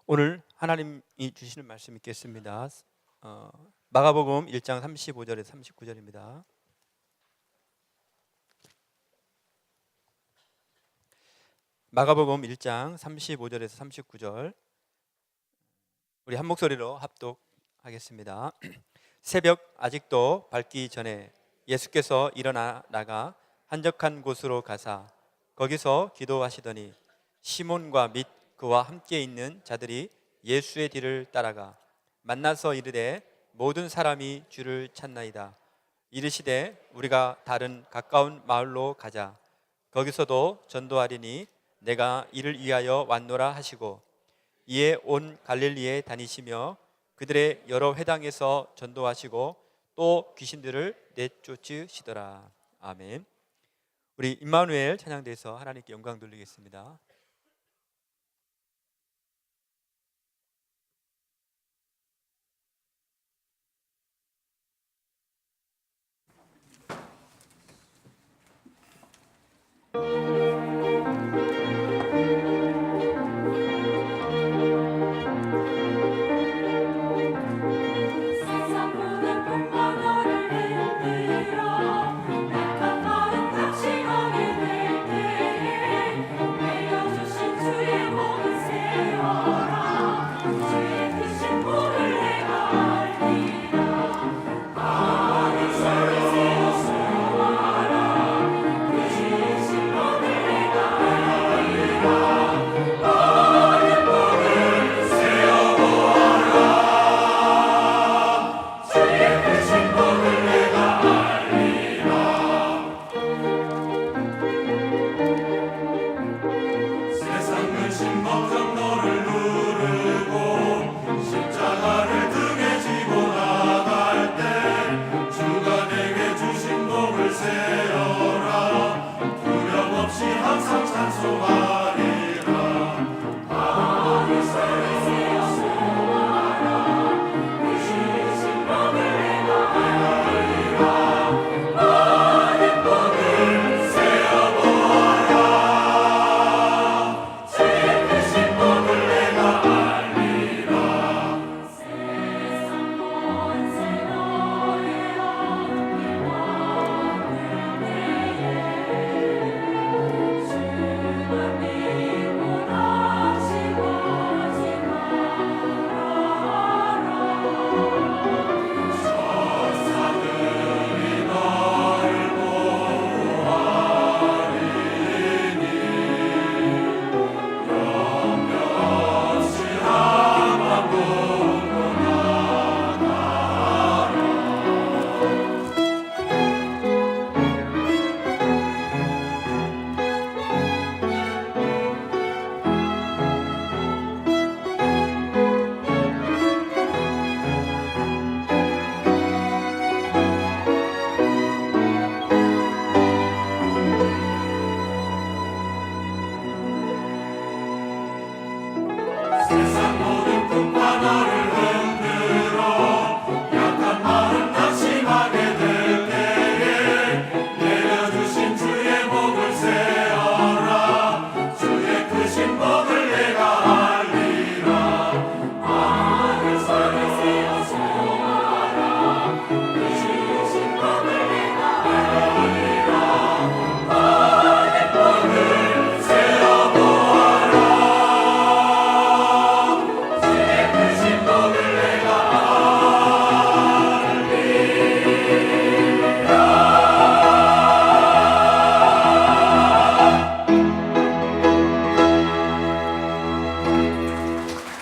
오늘 하나님이 주시는 말씀 읽겠습니다. 마가복음 1장 35절에서 39절입니다. 마가복음 1장 35절에서 39절 우리 한 목소리로 합독하겠습니다. 새벽 아직도 밝기 전에 예수께서 일어나 나가 한적한 곳으로 가사 거기서 기도하시더니 시몬과 및 그와 함께 있는 자들이 예수의 뒤를 따라가 만나서 이르되 모든 사람이 주를 찾나이다. 이르시되 우리가 다른 가까운 마을로 가자. 거기서도 전도하리니 내가 이를 위하여 왔노라 하시고 이에 온 갈릴리에 다니시며 그들의 여러 회당에서 전도하시고 또 귀신들을 내쫓으시더라. 아멘. 우리 임마누엘 찬양대에서 하나님께 영광 돌리겠습니다.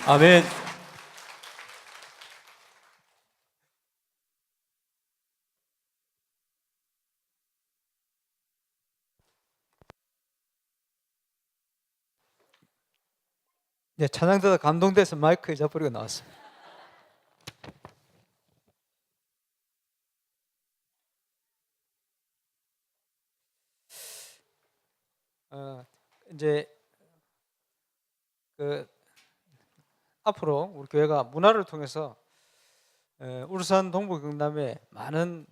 아멘. 네, 찬양 듣다 감동돼서 마이크 잊어버리고 나왔어요. 이제 앞으로 우리 교회가 문화를 통해서 울산 동부 경남에 많은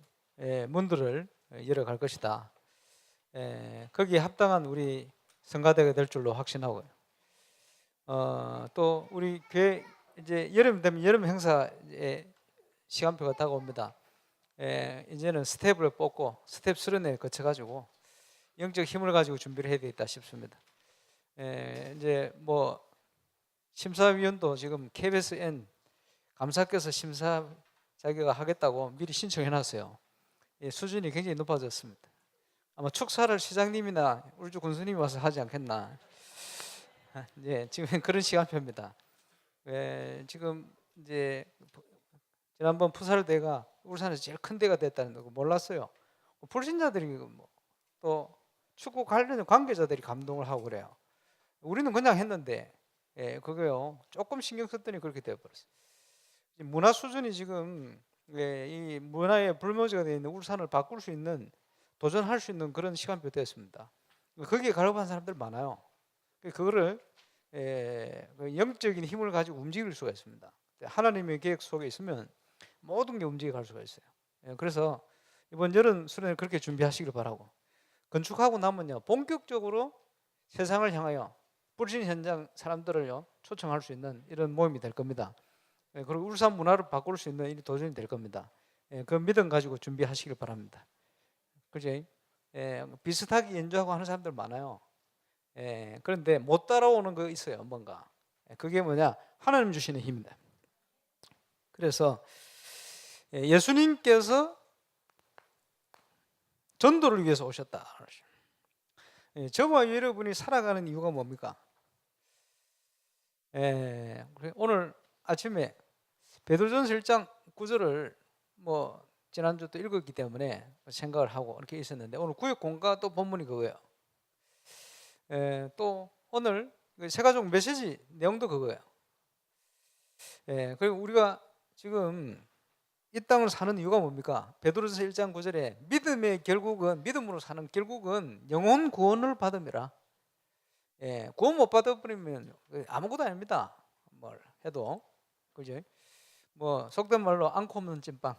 문들을 열어갈 것이다. 거기에 합당한 우리 성가대가 될 줄로 확신하고요. 또 우리 교회 이제 여름 되면 여름 행사에 시간표가 다가옵니다. 이제는 스텝을 뽑고 스텝 수련회에 거쳐가지고 영적 힘을 가지고 준비를 해야 되겠다 싶습니다. 이제 뭐 심사위원도 지금 KBSN 감사께서 심사 자기가 하겠다고 미리 신청해놨어요. 수준이 굉장히 높아졌습니다. 아마 축사를 시장님이나 울주 군수님이 와서 하지 않겠나. 지금 그런 시간표입니다. 지금 이제 지난번 푸살대가 울산에서 제일 큰 대가 됐다는 거 몰랐어요. 불신자들이 또 축구 관련 관계자들이 감동을 하고 그래요. 우리는 그냥 했는데 그거요 조금 신경 썼더니 그렇게 되어버렸어요. 문화 수준이 지금 이 문화의 불모지가 되어 있는 울산을 바꿀 수 있는 도전할 수 있는 그런 시간표 되었습니다. 거기에 가려한 사람들 많아요. 그거를 그 영적인 힘을 가지고 움직일 수가 있습니다. 하나님의 계획 속에 있으면 모든 게 움직여 갈 수가 있어요. 그래서 이번 여름 수련회 그렇게 준비하시길 바라고, 건축하고 나면요 본격적으로 세상을 향하여 뿌리신 현장 사람들을요 초청할 수 있는 이런 모임이 될 겁니다. 그리고 울산 문화를 바꿀 수 있는 이 도전이 될 겁니다. 그 믿음 가지고 준비하시길 바랍니다. 그지? 비슷하게 연주하고 하는 사람들 많아요. 그런데 못 따라오는 거 있어요. 뭔가 그게 뭐냐, 하나님 주시는 힘입니다. 그래서 예수님께서 전도를 위해서 오셨다. 저와 여러분이 살아가는 이유가 뭡니까? 오늘 아침에 베드로전서 1장 9절을 뭐 지난주 또 읽었기 때문에 생각을 하고 이렇게 있었는데, 오늘 구역 공가 또 본문이 그거예요. 또 오늘 세가족 메시지 내용도 그거예요. 그리고 우리가 지금 이 땅을 사는 이유가 뭡니까? 베드로전서 1장 9절에 믿음의 결국은, 믿음으로 사는 결국은 영혼 구원을 받음이라. 구원 못 받아버리면 아무것도 아닙니다. 뭘 해도. 그죠? 뭐 속된 말로 앙코 없는 찐빵.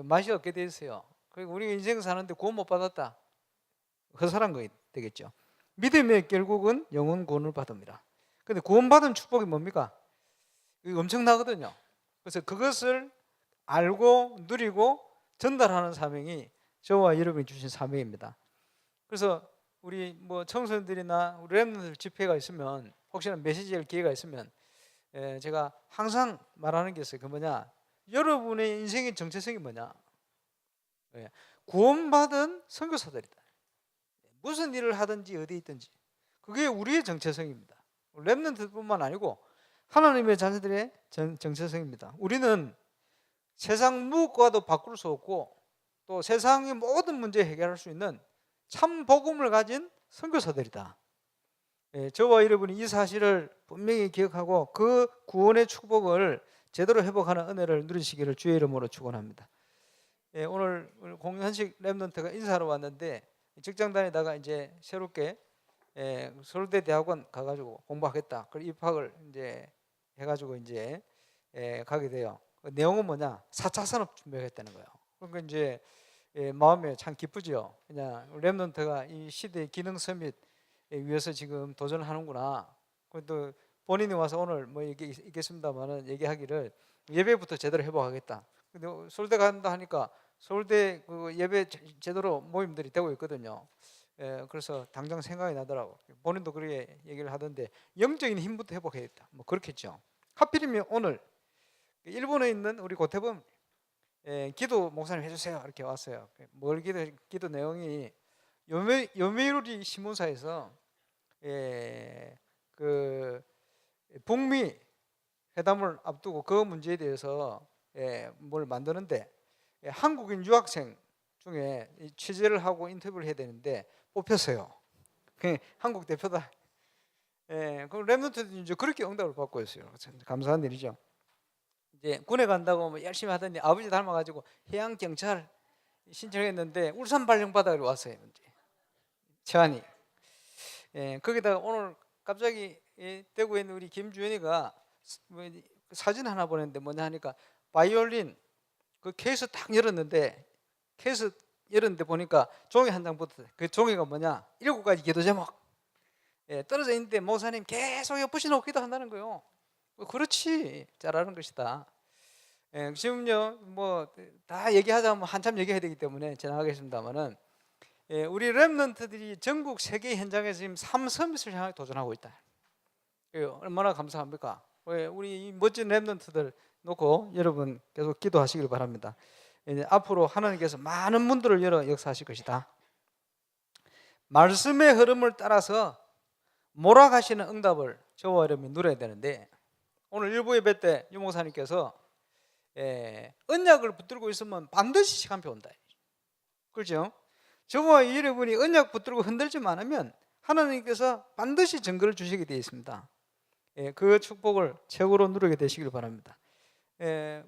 맛이 없게 돼 있어요. 그리고 우리 인생 사는데 구원 못 받았다, 허술한 거 되겠죠. 믿음의 결국은 영혼 구원을 받음이라. 근데 구원받은 축복이 뭡니까? 이거 엄청나거든요. 그래서 그것을 알고 누리고 전달하는 사명이 저와 여러분이 주신 사명입니다. 그래서 우리 뭐 청소년들이나 우리 렘넌트 집회가 있으면, 혹시나 메시지할 기회가 있으면 제가 항상 말하는 게 있어요. 그 뭐냐, 여러분의 인생의 정체성이 뭐냐, 구원받은 선교사들이다. 무슨 일을 하든지 어디에 있든지 그게 우리의 정체성입니다. 렘넌트뿐만 아니고 하나님의 자녀들의 정체성입니다. 우리는 세상 무엇과도 바꿀 수 없고 또 세상의 모든 문제 해결할 수 있는 참 복음을 가진 선교사들이다. 저와 여러분이 이 사실을 분명히 기억하고 그 구원의 축복을 제대로 회복하는 은혜를 누리시기를 주의 이름으로 축원합니다. 오늘 공현식 렘넌트가 인사하러 왔는데, 직장 다니다가 이제 새롭게 서울대 대학원 가가지고 공부하겠다, 그 입학을 이제 해가지고 이제 가게 돼요. 그 내용은 뭐냐, 4차 산업 준비하겠다는 거예요. 그러니까 이제 마음에 참 기쁘죠. 그냥 렘넌트가 이 시대의 기능 서밋 위해서 지금 도전을 하는구나. 또 본인이 와서 오늘 뭐 있겠습니다만은 얘기하기를 예배부터 제대로 회복하겠다. 근데 서울대 간다 하니까 서울대 그 예배 제대로 모임들이 되고 있거든요. 그래서 당장 생각이 나더라고. 본인도 그렇게 얘기를 하던데 영적인 힘부터 회복해야겠다, 뭐 그렇겠죠. 하필이면 오늘 일본에 있는 우리 고태범 기도 목사님 해주세요 이렇게 왔어요. 뭘 기도 내용이 요메우리 신문사에서 그 북미 회담을 앞두고 그 문제에 대해서 뭘 만드는데, 한국인 유학생 중에 취재를 하고 인터뷰를 해야 되는데 뽑혔어요. 한국 대표다. 그럼 렘넌트도 이제 그렇게 응답을 받고 있어요. 감사한 일이죠. 이제 군에 간다고 뭐 열심히 하더니 아버지 닮아가지고 해양 경찰 신청했는데 울산 발령받아서 왔어요. 이제 제안이. 거기다가 오늘 갑자기 대구에 있는 우리 김주연이가 사진 하나 보냈는데 뭐냐 하니까 바이올린 그 케이스 딱 열었는데, 케이스 열었는데 보니까 종이 한 장 붙었어요. 그 종이가 뭐냐, 7가지 기도 제목. 떨어져 있는데 목사님 계속 옆부시 놓기도 한다는 거예요. 그렇지, 잘하는 것이다. 지금요 뭐 다 얘기하자면 한참 얘기해야 되기 때문에 지나가겠습니다만은 우리 렘넌트들이 전국 세계 현장에서 지금 3서밋을 향해 도전하고 있다. 얼마나 감사합니까? 우리 이 멋진 렘넌트들 놓고 여러분 계속 기도하시길 바랍니다. 이제 앞으로 하나님께서 많은 문들을 열어 역사하실 것이다. 말씀의 흐름을 따라서 몰아가시는 응답을 저와 여러분이 누려야 되는데, 오늘 일부 예배 때 유목사님께서 언약을 붙들고 있으면 반드시 시간표 온다. 그렇죠? 저와 여러분이 언약 붙들고 흔들지 않으면 하나님께서 반드시 증거를 주시게 되어 있습니다. 그 축복을 최고로 누리게 되시길 바랍니다.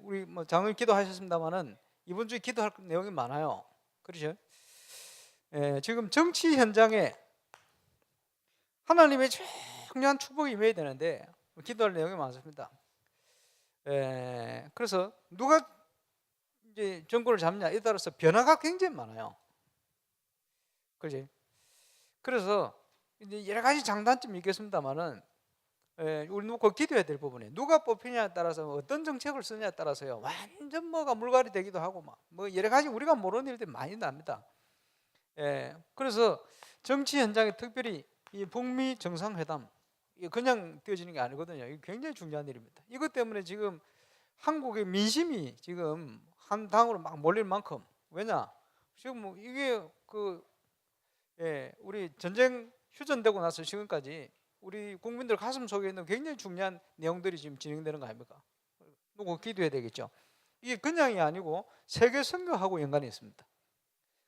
우리 뭐 장로님 기도하셨습니다만은 이번 주에 기도할 내용이 많아요. 그렇죠? 지금 정치 현장에 하나님의 중요한 축복이 임해야 되는데 기도할 내용이 많습니다. 그래서 누가 이제 정권을 잡냐에 따라서 변화가 굉장히 많아요. 그렇지? 그래서 이제 여러 가지 장단점이 있겠습니다만은 우리 누가 기도해야 될 부분에 누가 뽑히냐에 따라서 어떤 정책을 쓰냐에 따라서요 완전 뭐가 물갈이 되기도 하고 뭐 여러 가지 우리가 모르는 일들이 많이 납니다. 그래서 정치 현장에 특별히 이 북미 정상회담 그냥 되어지는 게 아니거든요. 이게 굉장히 중요한 일입니다. 이것 때문에 지금 한국의 민심이 지금 한 당으로 막 몰릴 만큼, 왜냐 지금 뭐 이게 우리 전쟁 휴전되고 나서 지금까지 우리 국민들 가슴 속에 있는 굉장히 중요한 내용들이 지금 진행되는 거 아닙니까? 누구 기도해야 되겠죠. 이게 그냥이 아니고 세계 선교하고 연관이 있습니다.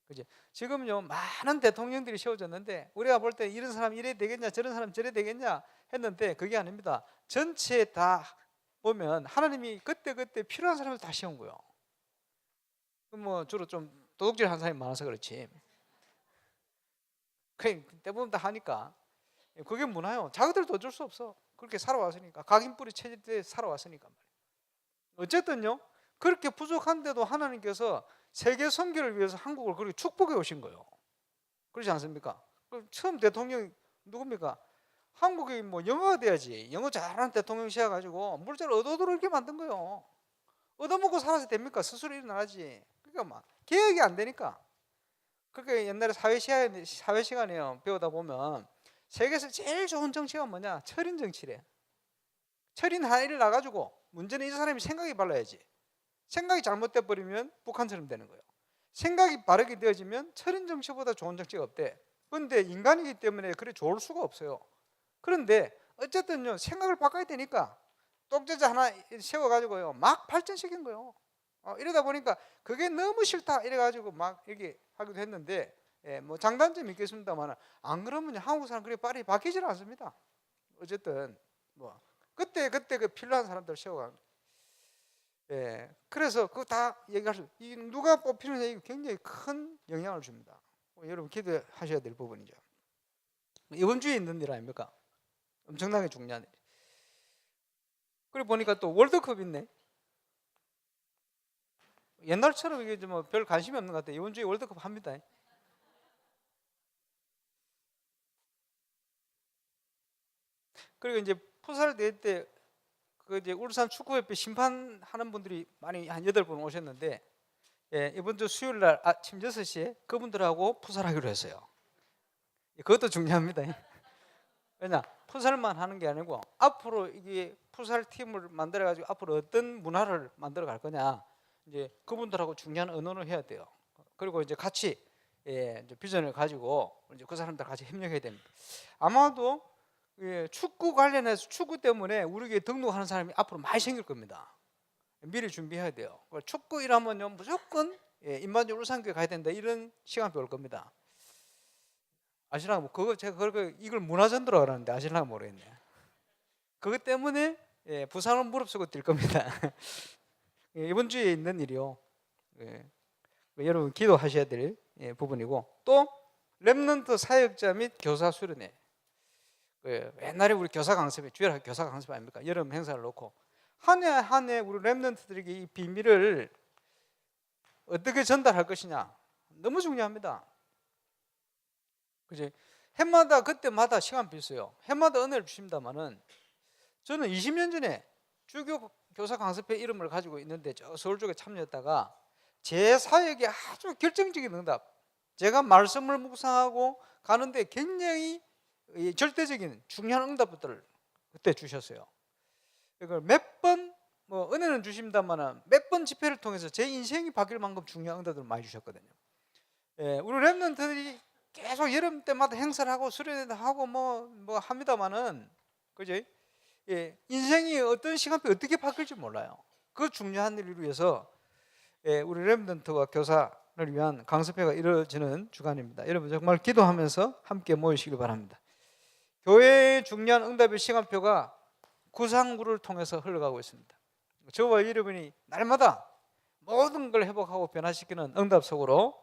그죠? 지금요 많은 대통령들이 세워졌는데 우리가 볼 때 이런 사람 이래 되겠냐 저런 사람 저래 되겠냐 했는데 그게 아닙니다. 전체 다 보면 하나님이 그때 필요한 사람을 다 세운 거예요. 뭐 주로 좀 도둑질한 사람이 많아서 그렇지. 대부분 다 하니까 그게 문화요. 자기들도 어쩔 수 없어. 그렇게 살아왔으니까 각인뿌리 체질 때 살아왔으니까 말이에요. 어쨌든요 그렇게 부족한데도 하나님께서 세계 선교를 위해서 한국을 그렇게 축복해 오신 거예요. 그렇지 않습니까? 처음 대통령이 누굽니까? 한국이 뭐 영어가 돼야지. 영어 잘하는 대통령 씌워가지고 물자를 얻어도록 이렇게 만든 거예요. 얻어먹고 살아서 됩니까? 스스로 일어나지. 그러니까 막 개혁이 안 되니까. 그렇게 옛날에 사회 시간에 배우다 보면 세계에서 제일 좋은 정치가 뭐냐? 철인 정치래. 철인 하나를 나가지고 문제는 이 사람이 생각이 발라야지. 생각이 잘못돼 버리면 북한처럼 되는 거예요. 생각이 바르게 되어지면 철인 정치보다 좋은 정치가 없대. 그런데 인간이기 때문에 그래 좋을 수가 없어요. 그런데 어쨌든요 생각을 바꿔야 되니까 똑재자 하나 세워가지고요 막 발전시킨 거예요. 이러다 보니까 그게 너무 싫다 이래가지고 막 이렇게 하기도 했는데 뭐 장단점이 있겠습니다만 안 그러면 한국 사람 그렇게 빨리 바뀌질 않습니다. 어쨌든 뭐 그때 그 필요한 사람들 세워가는 거예요. 그래서 그거 다 얘기할 수, 누가 뽑히느냐에 굉장히 큰 영향을 줍니다. 여러분 기도하셔야 될 부분이죠. 이번 주에 있는 일 아닙니까? 엄청나게 중요한 일. 그리고 보니까 또 월드컵 있네. 옛날처럼 이게 뭐 별 관심이 없는 것 같아요. 이번 주에 월드컵 합니다. 그리고 이제 풋살 대회 때 그 이제 울산 축구협회 심판하는 분들이 많이 한 8분 오셨는데 이번 주 수요일 날 아침 6시에 그분들하고 풋살하기로 했어요. 그것도 중요합니다. 왜냐 풋살만 하는 게 아니고 앞으로 이게 풋살 팀을 만들어 가지고 앞으로 어떤 문화를 만들어 갈 거냐 이제 그분들하고 중요한 의논을 해야 돼요. 그리고 이제 같이 이제 비전을 가지고 이제 그 사람들 같이 협력해야 됩니다. 아마도 축구 관련해서 축구 때문에 우리에게 등록하는 사람이 앞으로 많이 생길 겁니다. 미리 준비해야 돼요. 축구 일하면요 무조건 인반적으로 울산교회 가야 된다 이런 시간표 올 겁니다. 아시나? 뭐 그거 제가 이걸 문화전도라 그러는데 아시나 모르겠네. 그것 때문에 부산은 무릎쓰고 뛸 겁니다. 이번 주에 있는 일이요. 여러분 기도하셔야 될 부분이고 또 렘넌트 사역자 및 교사 수련회. 옛날에 우리 교사 강습회, 주일 교사 강습 아닙니까? 여름 행사를 놓고 한 해 한 해 우리 렘넌트들에게 이 비밀을 어떻게 전달할 것이냐 너무 중요합니다. 그지? 해마다 그때마다 시간표 있어요. 해마다 은혜를 주십니다만은 저는 20년 전에 주교 교사 강습회 이름을 가지고 있는데 저 서울 쪽에 참여했다가 제 사역에 아주 결정적인 응답, 제가 말씀을 묵상하고 가는데 굉장히 절대적인 중요한 응답들을 그때 주셨어요. 이걸 몇 번 은혜는 주십니다만 몇 번 집회를 통해서 제 인생이 바뀔 만큼 중요한 응답들을 많이 주셨거든요. 우리 렘넌트들이 계속 여름 때마다 행사를 하고 수련회도 하고 뭐 합니다만은 그죠? 인생이 어떤 시간표 어떻게 바뀔지 몰라요. 그 중요한 일을 위해서 우리 렘넌트와 교사를 위한 강습회가 이루어지는 주간입니다. 여러분 정말 기도하면서 함께 모이시길 바랍니다. 교회의 중요한 응답의 시간표가 구상구를 통해서 흘러가고 있습니다. 저와 여러분이 날마다 모든 걸 회복하고 변화시키는 응답 속으로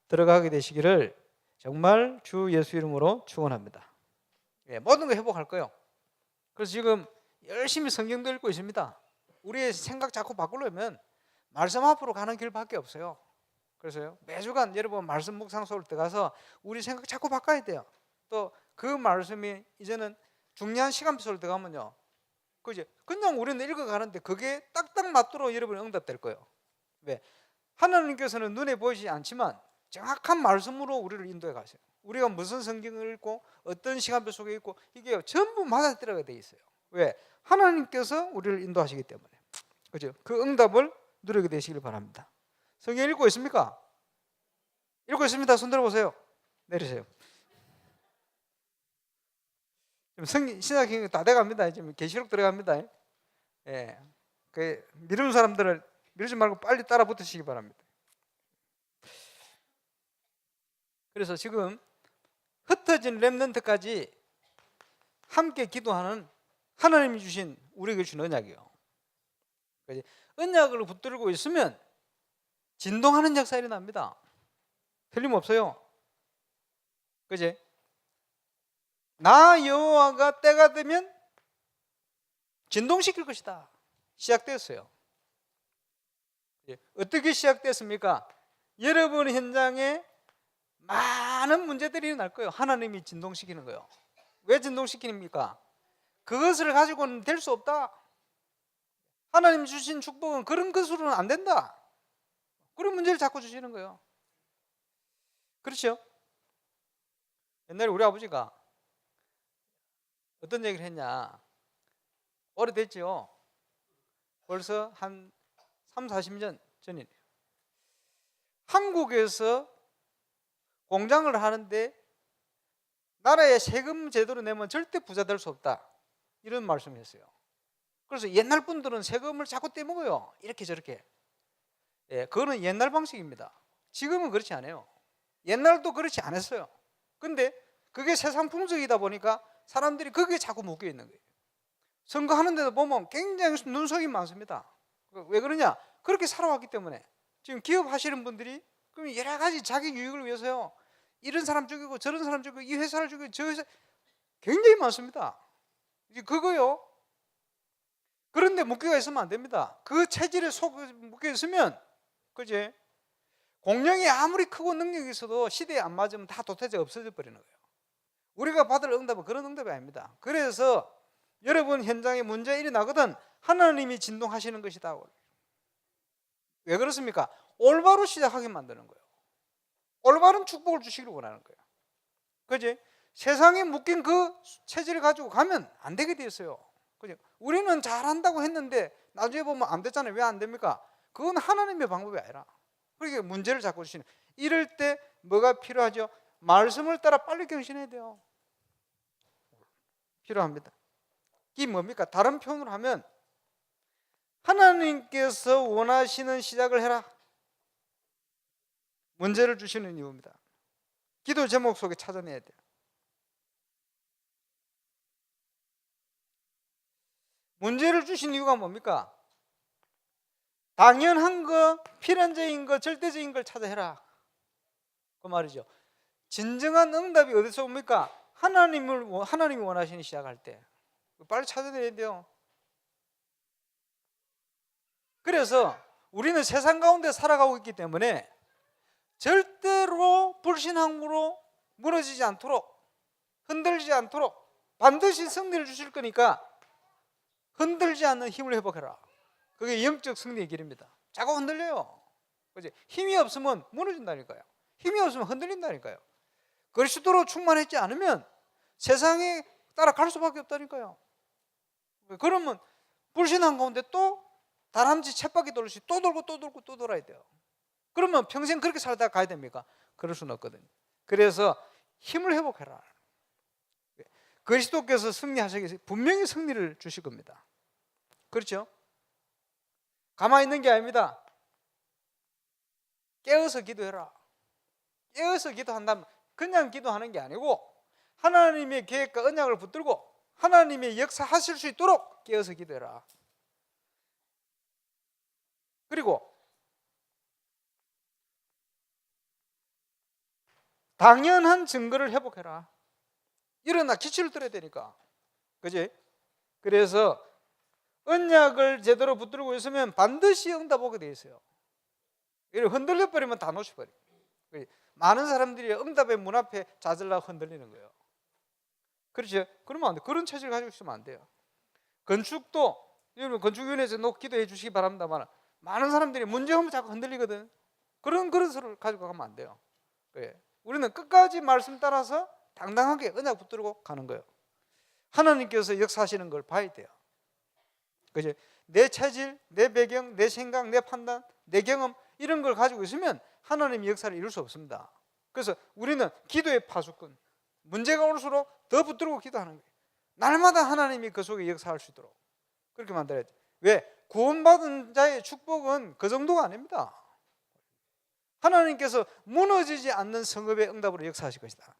들어가게 되시기를 정말 주 예수 이름으로 축원합니다. 모든 걸 회복할 거예요. 그래서 지금 열심히 성경도 읽고 있습니다. 우리의 생각 자꾸 바꾸려면 말씀 앞으로 가는 길밖에 없어요. 그래서요 매주간 여러분 말씀 묵상 속으로 들어가서 우리 생각 자꾸 바꿔야 돼요. 또 그 말씀이 이제는 중요한 시간표 속으로 들어가면요 그죠? 그냥 우리는 읽어가는데 그게 딱딱 맞도록 여러분이 응답될 거예요. 왜? 하나님께서는 눈에 보이지 않지만 정확한 말씀으로 우리를 인도해 가세요. 우리가 무슨 성경을 읽고 어떤 시간표 속에 있고 이게 전부 맞아들어가야 돼 있어요. 왜? 하나님께서 우리를 인도하시기 때문에. 그죠? 그 응답을 누리게 되시길 바랍니다. 성경 읽고 있습니까? 읽고 있습니다. 손 들어보세요. 내리세요. 지금 신약 다 돼갑니다. 지금 계시록 들어갑니다. 그 미루는 사람들을 미루지 말고 빨리 따라 붙으시기 바랍니다. 그래서 지금 흩어진 렘넌트까지 함께 기도하는 하나님이 주신 우리에게 주신 언약이에요. 언약을 붙들고 있으면 진동하는 역사 일어납니다. 틀림없어요. 그지? 나 여호와가 때가 되면 진동시킬 것이다. 시작됐어요. 어떻게 시작됐습니까? 여러분 현장에 많은 문제들이 일어날 거예요. 하나님이 진동시키는 거예요. 왜 진동시킵니까? 그것을 가지고는 될 수 없다. 하나님 주신 축복은 그런 것으로는 안 된다. 그런 문제를 자꾸 주시는 거예요. 그렇죠? 옛날에 우리 아버지가 어떤 얘기를 했냐. 오래됐죠. 벌써 한 3, 40년 전이네요. 한국에서 공장을 하는데 나라에 세금 제대로 내면 절대 부자 될 수 없다. 이런 말씀을 했어요. 그래서 옛날 분들은 세금을 자꾸 떼먹어요. 이렇게 저렇게. 그거는 옛날 방식입니다. 지금은 그렇지 않아요. 옛날도 그렇지 않았어요. 근데 그게 세상 풍속이다 보니까 사람들이 거기에 자꾸 묶여 있는 거예요. 선거하는 데도 보면 굉장히 눈속임이 많습니다. 왜 그러냐? 그렇게 살아왔기 때문에. 지금 기업 하시는 분들이 그럼 여러 가지 자기 유익을 위해서요. 이런 사람 죽이고 저런 사람 죽이고 이 회사를 죽이고 저 회사 굉장히 많습니다. 이게 그거요. 그런데 묶여 있으면 안 됩니다. 그 체질에 묶여 있으면 그제 공룡이 아무리 크고 능력이 있어도 시대에 안 맞으면 다 도태자 없어져 버리는 거예요. 우리가 받을 응답은 그런 응답이 아닙니다. 그래서 여러분 현장에 문제 일어나거든 하나님이 진동하시는 것이다. 왜 그렇습니까? 올바로 시작하게 만드는 거예요. 올바른 축복을 주시기를 원하는 거예요. 그지? 세상에 묶인 그 체질을 가지고 가면 안 되게 돼 있어요. 그죠? 우리는 잘한다고 했는데 나중에 보면 안 됐잖아요. 왜 안 됩니까? 그건 하나님의 방법이 아니라 그러니까 문제를 자꾸 주시는. 이럴 때 뭐가 필요하죠? 말씀을 따라 빨리 경신해야 돼요. 필요합니다. 이게 뭡니까? 다른 표현으로 하면 하나님께서 원하시는 시작을 해라. 문제를 주시는 이유입니다. 기도 제목 속에 찾아내야 돼요. 문제를 주신 이유가 뭡니까? 당연한 거, 필연적인 거, 절대적인 걸 찾아 해라. 그 말이죠. 진정한 응답이 어디서 옵니까? 하나님이 원하시는 시작할 때 빨리 찾아내야 돼요. 그래서 우리는 세상 가운데 살아가고 있기 때문에 절대로 불신앙으로 무너지지 않도록 흔들지 않도록 반드시 승리를 주실 거니까 흔들지 않는 힘을 회복해라. 그게 영적 승리의 길입니다. 자꾸 흔들려요. 그지? 힘이 없으면 무너진다니까요. 힘이 없으면 흔들린다니까요. 그리스도로 충만했지 않으면 세상에 따라갈 수밖에 없다니까요. 그러면 불신한 가운데 또 다람쥐 쳇바퀴 돌듯이 또 돌고 또 돌고 또 돌아야 돼요. 그러면 평생 그렇게 살다가 가야 됩니까? 그럴 수는 없거든요. 그래서 힘을 회복해라. 그리스도께서 승리하시기 위해서 분명히 승리를 주실 겁니다. 그렇죠? 가만히 있는 게 아닙니다. 깨어서 기도해라. 깨어서 기도한다면 그냥 기도하는 게 아니고 하나님의 계획과 언약을 붙들고 하나님의 역사하실 수 있도록 깨어서 기도해라. 그리고 당연한 증거를 회복해라. 일어나 기치를 들어야 되니까. 그지? 그래서 언약을 제대로 붙들고 있으면 반드시 응답 오게 돼 있어요. 이렇게 흔들려 버리면 다 놓쳐버려. 많은 사람들이 응답의 문 앞에 좌절나고 흔들리는 거예요. 그렇죠? 그러면 안 돼. 그런 체질을 가지고 있으면 안 돼요. 건축도 여러분 건축위원회에서 놓고 기도해 주시기 바랍니다만 많은 사람들이 문제 없으면 자꾸 흔들리거든. 그런 그릇을 가지고 가면 안 돼요. 우리는 끝까지 말씀 따라서 당당하게 언약 붙들고 가는 거예요. 하나님께서 역사하시는 걸 봐야 돼요. 그죠? 내 체질, 내 배경, 내 생각, 내 판단, 내 경험 이런 걸 가지고 있으면 하나님의 역사를 이룰 수 없습니다. 그래서 우리는 기도의 파수꾼, 문제가 올수록 더 붙들고 기도하는 거예요. 날마다 하나님이 그 속에 역사할 수 있도록 그렇게 만들어야 돼요. 왜? 구원받은 자의 축복은 그 정도가 아닙니다. 하나님께서 무너지지 않는 성읍의 응답으로 역사하실 것이다.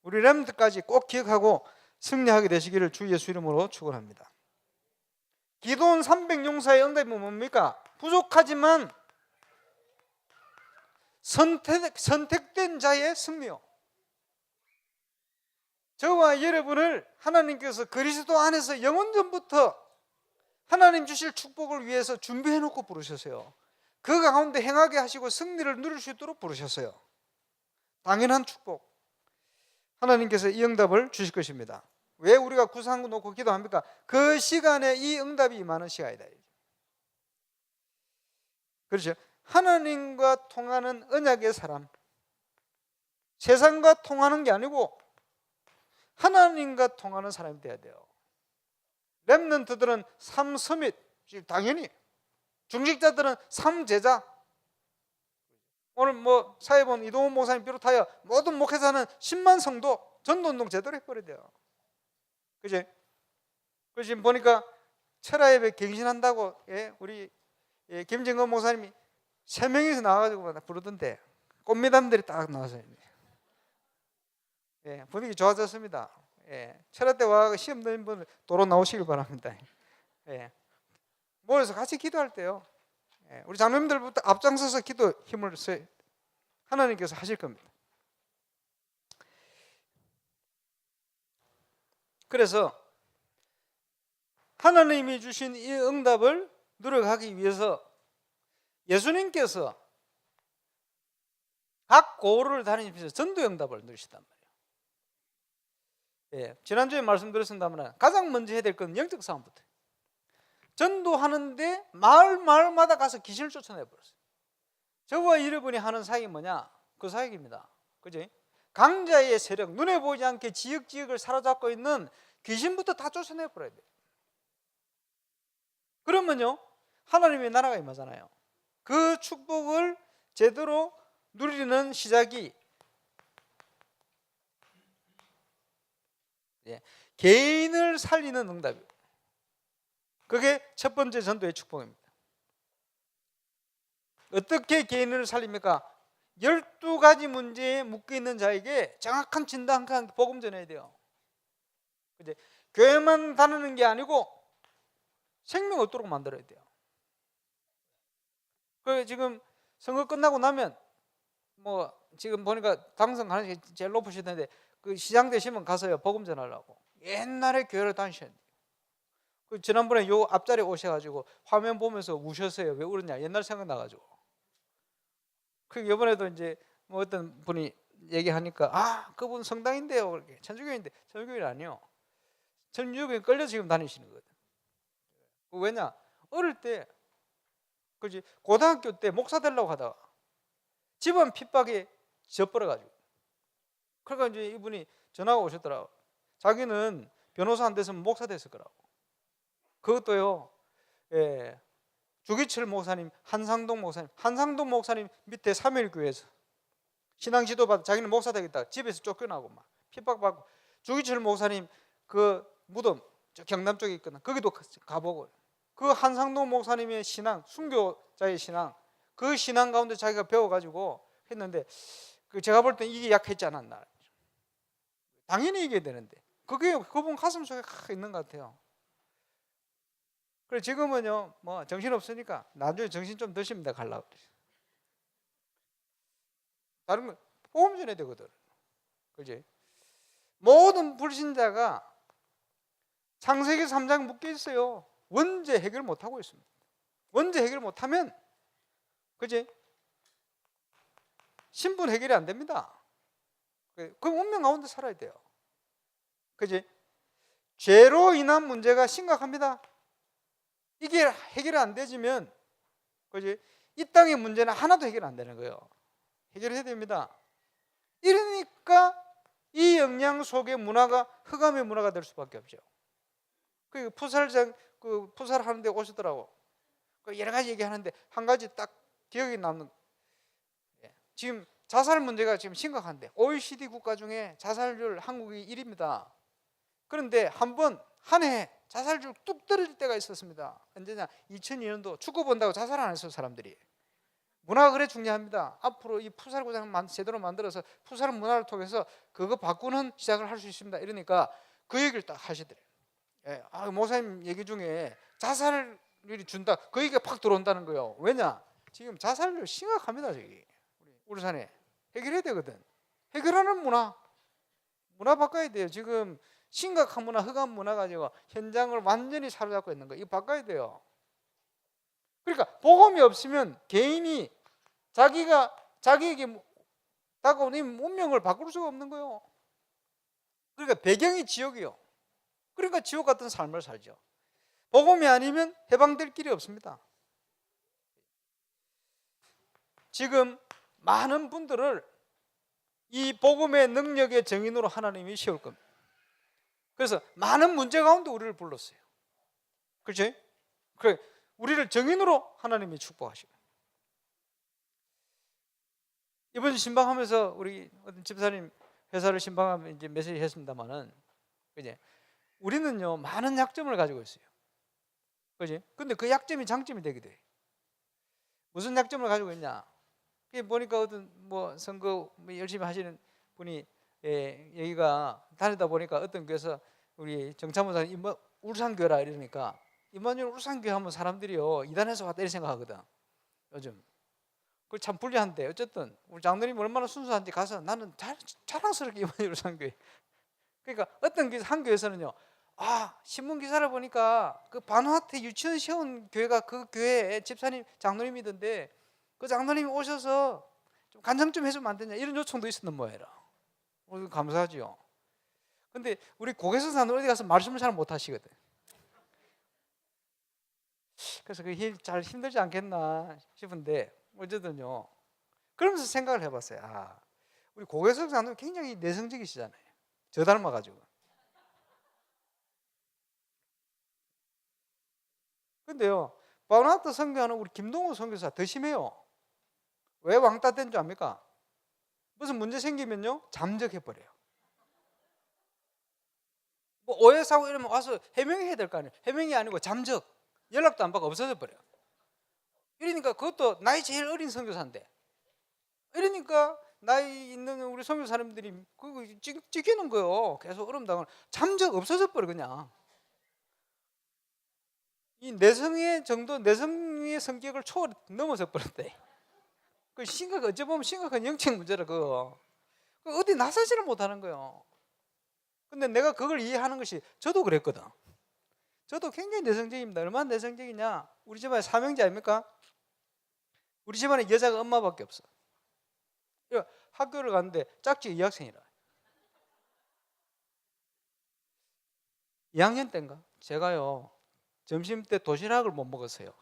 우리 렘넌트까지 꼭 기억하고 승리하게 되시기를 주 예수 이름으로 축원합니다. 기도원 300용사의 응답이 뭡니까? 부족하지만 선택된 자의 승리요. 저와 여러분을 하나님께서 그리스도 안에서 영원전부터 하나님 주실 축복을 위해서 준비해 놓고 부르셨어요. 그 가운데 행하게 하시고 승리를 누릴 수 있도록 부르셨어요. 당연한 축복. 하나님께서 이 응답을 주실 것입니다. 왜 우리가 구상구 놓고 기도합니까? 그 시간에 이 응답이 임하는 시간이다. 그렇죠? 하나님과 통하는 언약의 사람, 세상과 통하는 게 아니고 하나님과 통하는 사람이 돼야 돼요. 렘넌트들은 삼서밋, 당연히 중직자들은 삼제자. 오늘 뭐 사회본 이동훈 목사님 비롯하여 모든 목회자는 10만 성도 전도운동 제대로 해버려야 돼요. 그지? 그 지금 보니까 철야예배 갱신한다고 우리 김정건 목사님이 3명이서 나와가지고 부르던데 꽃미담들이 딱 나와서 분위기 좋아졌습니다. 철야 때 와서 시험 드는 분 도로 나오시길 바랍니다. 모여서 같이 기도할 때요. 우리 장로님들부터 앞장서서 기도 힘을 써요. 하나님께서 하실 겁니다. 그래서 하나님이 주신 이 응답을 누려가기 위해서 예수님께서 각 고을을 다니면서 전도 응답을 누리시단 말이에요. 지난주에 말씀드렸습니다만 가장 먼저 해야 될 건 영적 싸움부터. 전도하는데 마을마다 가서 귀신을 쫓아내버렸어요. 저와 여러분이 하는 사역이 뭐냐? 그 사역입니다. 그지? 강자의 세력, 눈에 보이지 않게 지역을 사로잡고 있는 귀신부터 다 쫓아내버려야 돼요. 그러면요 하나님의 나라가 임하잖아요. 그 축복을 제대로 누리는 시작이 개인을 살리는 응답이에요. 그게 첫 번째 전도의 축복입니다. 어떻게 개인을 살립니까? 12가지 문제에 묶여있는 자에게 정확한 진단과 복음 전해야 돼요. 이제 교회만 다니는 게 아니고 생명 얻도록 만들어야 돼요. 그 지금 선거 끝나고 나면 뭐 지금 보니까 당선 가능성이 제일 높으시던데 그 시장 되시면 가서요 복음 전하려고 옛날에 교회를 다니셨는데 그 지난번에 요 앞자리에 오셔가지고 화면 보면서 우셨어요. 왜 울었냐? 옛날 생각나가지고. 그 이번에도 이제 뭐 어떤 분이 얘기하니까 아 그분 성당인데요. 그렇게 천주교인데 천주교인 아니요. 천주교에 끌려 지금 다니시는 거거든. 왜냐 어릴 때 그지 고등학교 때 목사 되려고 하다가 집안 핍박에 져버려가지고 그러니까 이제 이분이 전화가 오셨더라고. 자기는 변호사 안 됐으면 목사 됐을 거라고. 그것도요. 예, 주기철 목사님, 한상동 목사님 밑에 삼일교회에서 신앙 지도받아 자기는 목사 되겠다. 집에서 쫓겨나고 막 핍박받고 주기철 목사님 그 무덤 저 경남 쪽에 있거든. 거기도 가보고 그 한상동 목사님의 신앙, 순교자의 신앙 그 신앙 가운데 자기가 배워가지고 했는데 그 제가 볼 땐 이게 약했지 않았나. 당연히 이겨야 되는데 그게 그분 가슴 속에 있는 것 같아요. 그래 지금은요 뭐 정신 없으니까 나중에 정신 좀 드십니다 가려고 그래. 다른 거 보험 전해야 되거든. 그지? 모든 불신자가 창세기 3장 묶여 있어요. 원죄 해결 못 하고 있습니다. 원죄 해결 못 하면 그지? 신분 해결이 안 됩니다. 그 운명 가운데 살아야 돼요. 그지? 죄로 인한 문제가 심각합니다. 이게 해결이 안 되지면 그지? 이 땅의 문제는 하나도 해결 안 되는 거예요. 해결해야 됩니다. 이러니까 이 영향 속에 문화가 흑암의 문화가 될 수밖에 없죠. 그 푸살 하는데 오시더라고. 여러 가지 얘기하는데 한 가지 딱 기억에 남는. 지금 자살 문제가 지금 심각한데 OECD 국가 중에 자살률 한국이 1위입니다. 그런데 한 해 자살률 뚝 떨어질 때가 있었습니다. 언제냐? 2002년도 축구 본다고 자살 안 했어요 사람들이. 문화가 그래 중요합니다. 앞으로 이 푸살구장을 제대로 만들어서 푸살 문화를 통해서 그거 바꾸는 시작을 할 수 있습니다. 이러니까 그 얘기를 딱 하시더래요. 예, 목사님 얘기 중에 자살률이 준다. 그 얘기가 팍 들어온다는 거예요. 왜냐? 지금 자살률 심각합니다. 저기 울산에 해결해야 되거든. 해결하는 문화 바꿔야 돼요. 지금 심각한 문화, 흑암 문화 가지고 현장을 완전히 사로잡고 있는 거. 이거 바꿔야 돼요. 그러니까 복음이 없으면 개인이 자기에게 다가오는 운명을 바꿀 수가 없는 거예요. 그러니까 배경이 지옥이요. 그러니까 지옥 같은 삶을 살죠. 복음이 아니면 해방될 길이 없습니다. 지금 많은 분들을 이 복음의 능력의 정인으로 하나님이 세울 겁니다. 그래서 많은 문제 가운데 우리를 불렀어요. 그렇지? 그래, 우리를 정인으로 하나님이 축복하시고. 이번 신방하면서 우리 어떤 집사님 회사를 신방하면 이제 메시지 했습니다만은, 그지? 우리는요 많은 약점을 가지고 있어요. 그지? 근데 그 약점이 장점이 되기도 해. 무슨 약점을 가지고 있냐? 보니까 어떤 뭐 선거 열심히 하시는 분이 여기가 다니다 보니까 어떤 교회에서 우리 정참모사님 울산교회라 이러니까 임마누엘 울산교회 하면 사람들이요 이단에서 왔다 이렇게 생각하거든. 요즘 그 참 불리한데 어쨌든 우리 장로님이 얼마나 순수한지 가서 나는 자랑스럽게 임마누엘 울산교회. 그러니까 어떤 한 교회에서는요 신문 기사를 보니까 그 바누아투 유치원 세운 교회가 그 교회 집사님 장로님이던데 그 장로님이 오셔서 좀 간증 좀 해주면 안 되냐 이런 요청도 있었는 모양이라. 감사하지요. 근데 우리 고개서 사는 어디 가서 말씀을 잘 못 하시거든. 그래서 그게 잘 힘들지 않겠나 싶은데 어쨌든요. 그러면서 생각을 해봤어요. 우리 고개석 장로님 굉장히 내성적이시잖아요. 저 닮아가지고. 근데요 바누아투 선교하는 우리 김동호 선교사 더 심해요. 왜 왕따 된 줄 압니까? 무슨 문제 생기면요 잠적해버려요. 뭐 오해 사고 이러면 와서 해명해야 될 거 아니에요. 해명이 아니고 잠적, 연락도 안 받고 없어져 버려요. 이러니까 그것도 나이 제일 어린 선교사인데 이러니까 나이 있는 우리 선교사님들이 그거 찍히는 거예요. 계속 어름당을 잠적 없어져 버려. 그냥 이 내성의 정도, 내성의 성격을 넘어서 버렸대. 그 어찌 보면 심각한 영적 문제라. 그거 어디 나서지를 못하는 거예요. 근데 내가 그걸 이해하는 것이 저도 그랬거든. 저도 굉장히 내성적입니다. 얼마나 내성적이냐? 우리 집안에 삼형제 아닙니까? 우리 집안에 여자가 엄마밖에 없어. 학교를 갔는데 짝지 2학생이라. 2학년 때인가? 제가요 점심 때 도시락을 못 먹었어요.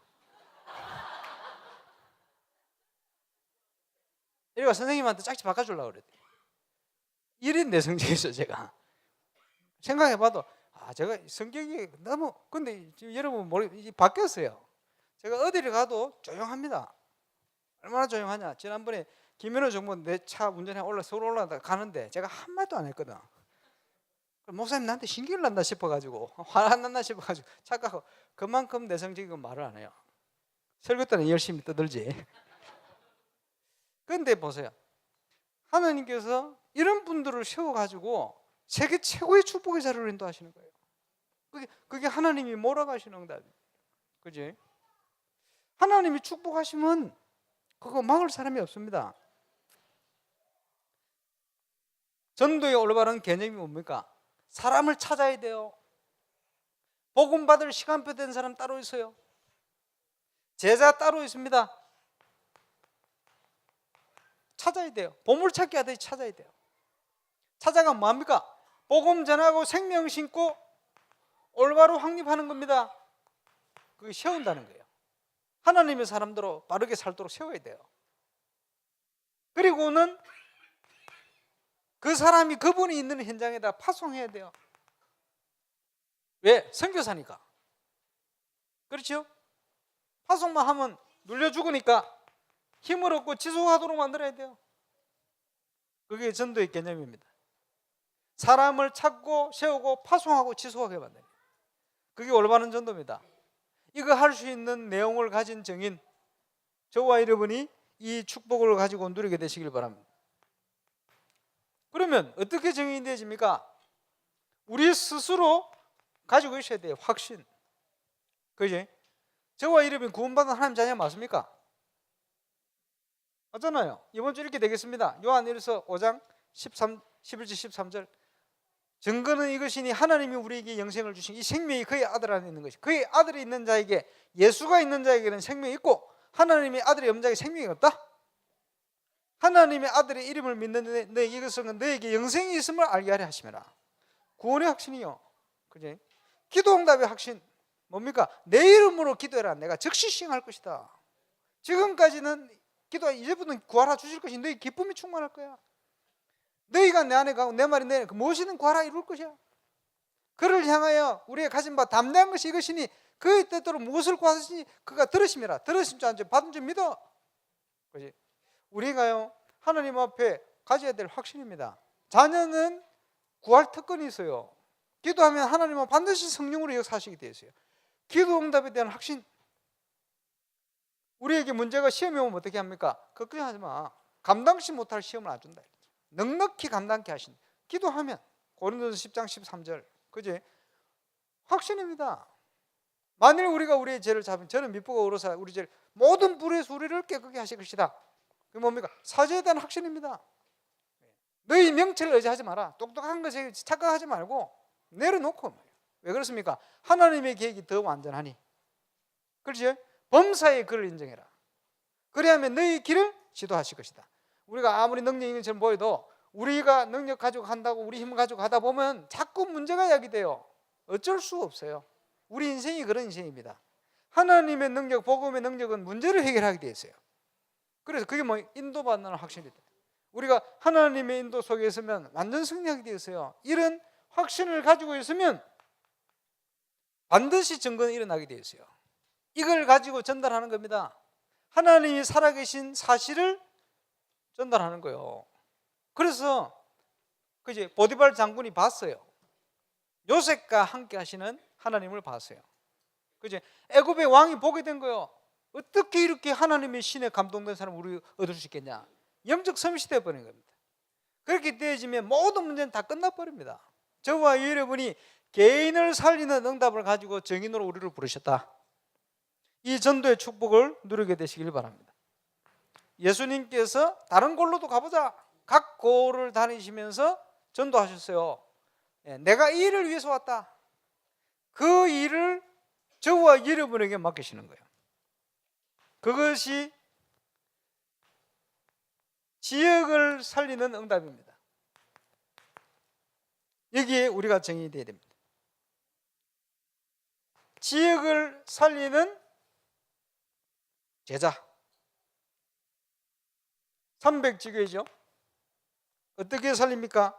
이래가 선생님한테 짝지 바꿔주려고 그랬대. 이런 내 성격이었어. 제가 생각해봐도 제가 성격이 너무, 근데 지금 여러분 바뀌었어요. 제가 어디를 가도 조용합니다. 얼마나 조용하냐. 지난번에 김현우 정부 내 차 운전해 서울 올라가다 가는데 제가 한마디도 안 했거든. 목사님 나한테 신기를 난다 싶어가지고 화 안 났나 싶어가지고 착각하고 그만큼 내 성격이고 말을 안 해요. 설교 때는 열심히 떠들지. 그런데 보세요. 하나님께서 이런 분들을 세워가지고 세계 최고의 축복의 자리로 인도하시는 거예요. 그게 하나님이 몰아가시는 응답이에요. 그지? 하나님이 축복하시면 그거 막을 사람이 없습니다. 전도의 올바른 개념이 뭡니까? 사람을 찾아야 돼요. 복음 받을 시간표 된 사람 따로 있어요. 제자 따로 있습니다. 찾아야 돼요. 보물찾기 하듯이 찾아야 돼요. 찾아가면 뭐합니까? 복음 전하고 생명 심고 올바로 확립하는 겁니다. 그게 세운다는 거예요. 하나님의 사람대로 바르게 살도록 세워야 돼요. 그리고는 그 사람이 그분이 있는 현장에다 파송해야 돼요. 왜? 선교사니까. 그렇죠? 파송만 하면 눌려 죽으니까 힘을 얻고 지속하도록 만들어야 돼요. 그게 전도의 개념입니다. 사람을 찾고 세우고 파송하고 지속하게 만드는 거예요. 그게 올바른 전도입니다. 이거 할 수 있는 내용을 가진 증인, 저와 여러분이 이 축복을 가지고 누리게 되시길 바랍니다. 그러면 어떻게 증인이 되십니까? 우리 스스로 가지고 있어야 돼요. 확신. 그지? 저와 여러분이 구원받은 하나님 자녀 맞습니까? 맞잖아요. 이번 주 이렇게 되겠습니다. 요한일서 5장 11절 13절. 증거는 이것이니 하나님이 우리에게 영생을 주신 이 생명이 그의 아들 안에 있는 것이, 그의 아들이 있는 자에게, 예수가 있는 자에게는 생명이 있고 하나님의 아들이 없는 자에게 생명이 없다. 하나님의 아들의 이름을 믿는 내 이것은 너에게 영생이 있음을 알게 하려 하심이라. 구원의 확신이요. 그지? 기도응답의 확신 뭡니까? 내 이름으로 기도해라. 내가 즉시 시행할 것이다. 지금까지는 기도, 이제부터는 구하라 주실 것이 너희 기쁨이 충만할 거야. 너희가 내 안에 가고 내 말이 내 안에 무엇이든 구하라 이룰 것이야. 그를 향하여 우리의 가진 바 담대한 것이 이것이니 그의 뜻대로 무엇을 구하시니 그가 들으심이라. 들으심 줄 알지 받은 줄 믿어. 그지? 우리가요 하나님 앞에 가져야 될 확신입니다. 자녀는 구할 특권이 있어요. 기도하면 하나님은 반드시 성령으로 역사하시게 되어 있어요. 기도 응답에 대한 확신. 우리에게 문제가 시험이 오면 어떻게 합니까? 걱정하지 마. 감당치 못할 시험을 안 준다. 넉넉히 감당케 하신. 기도하면 고린도서 10장 13절. 그지? 확신입니다. 만일 우리가 우리의 죄를 잡으면 저는 미쁘고 의로사 우리 죄를 모든 불에서 우리를 깨끗게 하실 것이다. 그게 뭡니까? 사죄에 대한 확신입니다. 너희 명체를 의지하지 마라. 똑똑한 것에 착각하지 말고 내려놓고. 왜 그렇습니까? 하나님의 계획이 더 완전하니. 그렇지? 범사의 그를 인정해라. 그래야면 너희 길을 지도하실 것이다. 우리가 아무리 능력 있는 것처럼 보여도 우리가 능력 가지고 한다고 우리 힘을 가지고 하다 보면 자꾸 문제가 야기돼요. 어쩔 수 없어요. 우리 인생이 그런 인생입니다. 하나님의 능력, 복음의 능력은 문제를 해결하게 되어 있어요. 그래서 그게 뭐 인도받는 확신이다. 우리가 하나님의 인도 속에 있으면 완전 승리하게 되어 있어요. 이런 확신을 가지고 있으면 반드시 증거는 일어나게 되어 있어요. 이걸 가지고 전달하는 겁니다. 하나님이 살아계신 사실을 전달하는 거예요. 그래서 그지 보디발 장군이 봤어요. 요셉과 함께 하시는 하나님을 봤어요. 그지 애굽의 왕이 보게 된 거예요. 어떻게 이렇게 하나님의 신에 감동된 사람을 우리 얻을 수 있겠냐? 영적 서밋이 되어버린 겁니다. 그렇게 되어지면 모든 문제는 다 끝나버립니다. 저와 여러분이 개인을 살리는 응답을 가지고 정인으로 우리를 부르셨다. 이 전도의 축복을 누리게 되시길 바랍니다. 예수님께서 다른 골로도 가보자. 각 고를 다니시면서 전도하셨어요. 내가 이 일을 위해서 왔다. 그 일을 저와 여러분에게 맡기시는 거예요. 그것이 지역을 살리는 응답입니다. 여기에 우리가 정의되어야 됩니다. 지역을 살리는 제자. 300지교이죠. 어떻게 살립니까?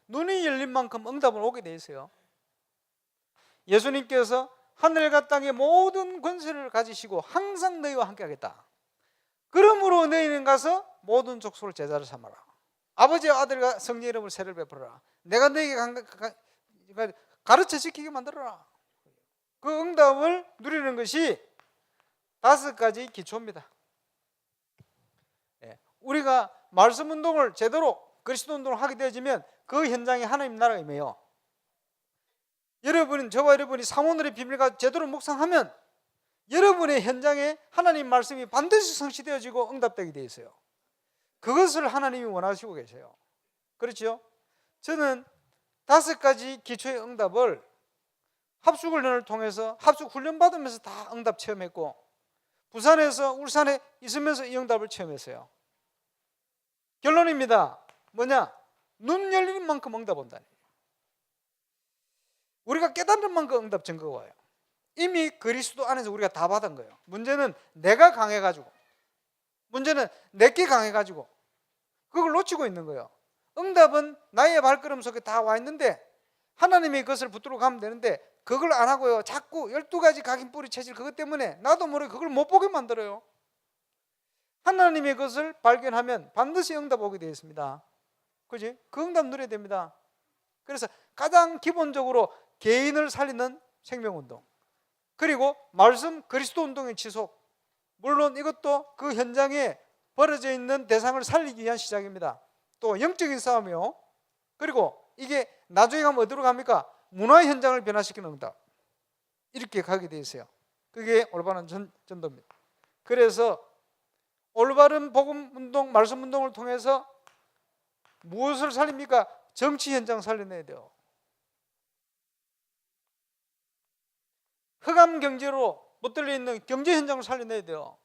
눈이 열린 만큼 응답을 오게 돼 있어요. 예수님께서 하늘과 땅의 모든 권세를 가지시고 항상 너희와 함께 하겠다. 그러므로 너희는 가서 모든 족속을 제자로 삼아라. 아버지와 아들과 성령 이름으로 세를 베풀어라. 내가 너희에게 가르쳐 지키게 만들어라. 그 응답을 누리는 것이 5가지 기초입니다. 우리가 말씀 운동을 제대로 그리스도 운동을 하게 되어지면 그 현장에 하나님 나라가 임해요. 여러분, 저와 여러분이 사모늘의 비밀과 제대로 묵상하면 여러분의 현장에 하나님 말씀이 반드시 성취되어지고 응답되게 되어 있어요. 그것을 하나님이 원하시고 계세요. 그렇죠? 저는 5가지 기초의 응답을 합숙훈련을 통해서 합숙훈련 받으면서 다 응답 체험했고, 부산에서 울산에 있으면서 이 응답을 체험했어요. 결론입니다. 뭐냐? 눈 열리는 만큼 응답 온다. 우리가 깨닫는 만큼 응답 증거가 와요. 이미 그리스도 안에서 우리가 다 받은 거예요. 문제는 내가 강해가지고, 문제는 내게 강해가지고 그걸 놓치고 있는 거예요. 응답은 나의 발걸음 속에 다 와 있는데 하나님이 그것을 붙들고 가면 되는데 그걸 안 하고요. 자꾸 12가지 각인 뿌리 체질 그것 때문에 나도 모르게 그걸 못 보게 만들어요. 하나님의 것을 발견하면 반드시 응답 오게 되어 있습니다. 그지? 그 응답 누려야 됩니다. 그래서 가장 기본적으로 개인을 살리는 생명운동, 그리고 말씀 그리스도 운동의 지속, 물론 이것도 그 현장에 벌어져 있는 대상을 살리기 위한 시작입니다. 또 영적인 싸움이요. 그리고 이게 나중에 가면 어디로 갑니까? 문화 현장을 변화시키는 응답, 이렇게 가게 되어 있어요. 그게 올바른 전도입니다. 그래서 올바른 복음 운동, 말씀 운동을 통해서 무엇을 살립니까? 정치 현장 살려내야 돼요. 흑암 경제로 붙들려 있는 경제 현장을 살려내야 돼요.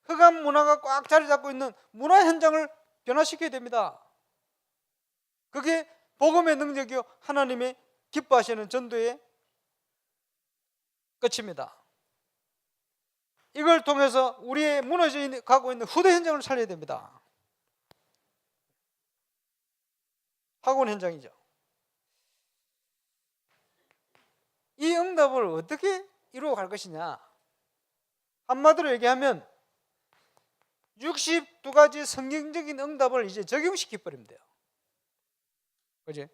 흑암 문화가 꽉 자리 잡고 있는 문화 현장을 변화시켜야 됩니다. 그게 복음의 능력이요, 하나님의 기뻐하시는 전도의 끝입니다. 이걸 통해서 우리의 무너져 가고 있는 후대 현장을 살려야 됩니다. 학원 현장이죠. 이 응답을 어떻게 이루어 갈 것이냐? 한마디로 얘기하면 62가지 성경적인 응답을 이제 적용시켜 버리면 돼요. 그지?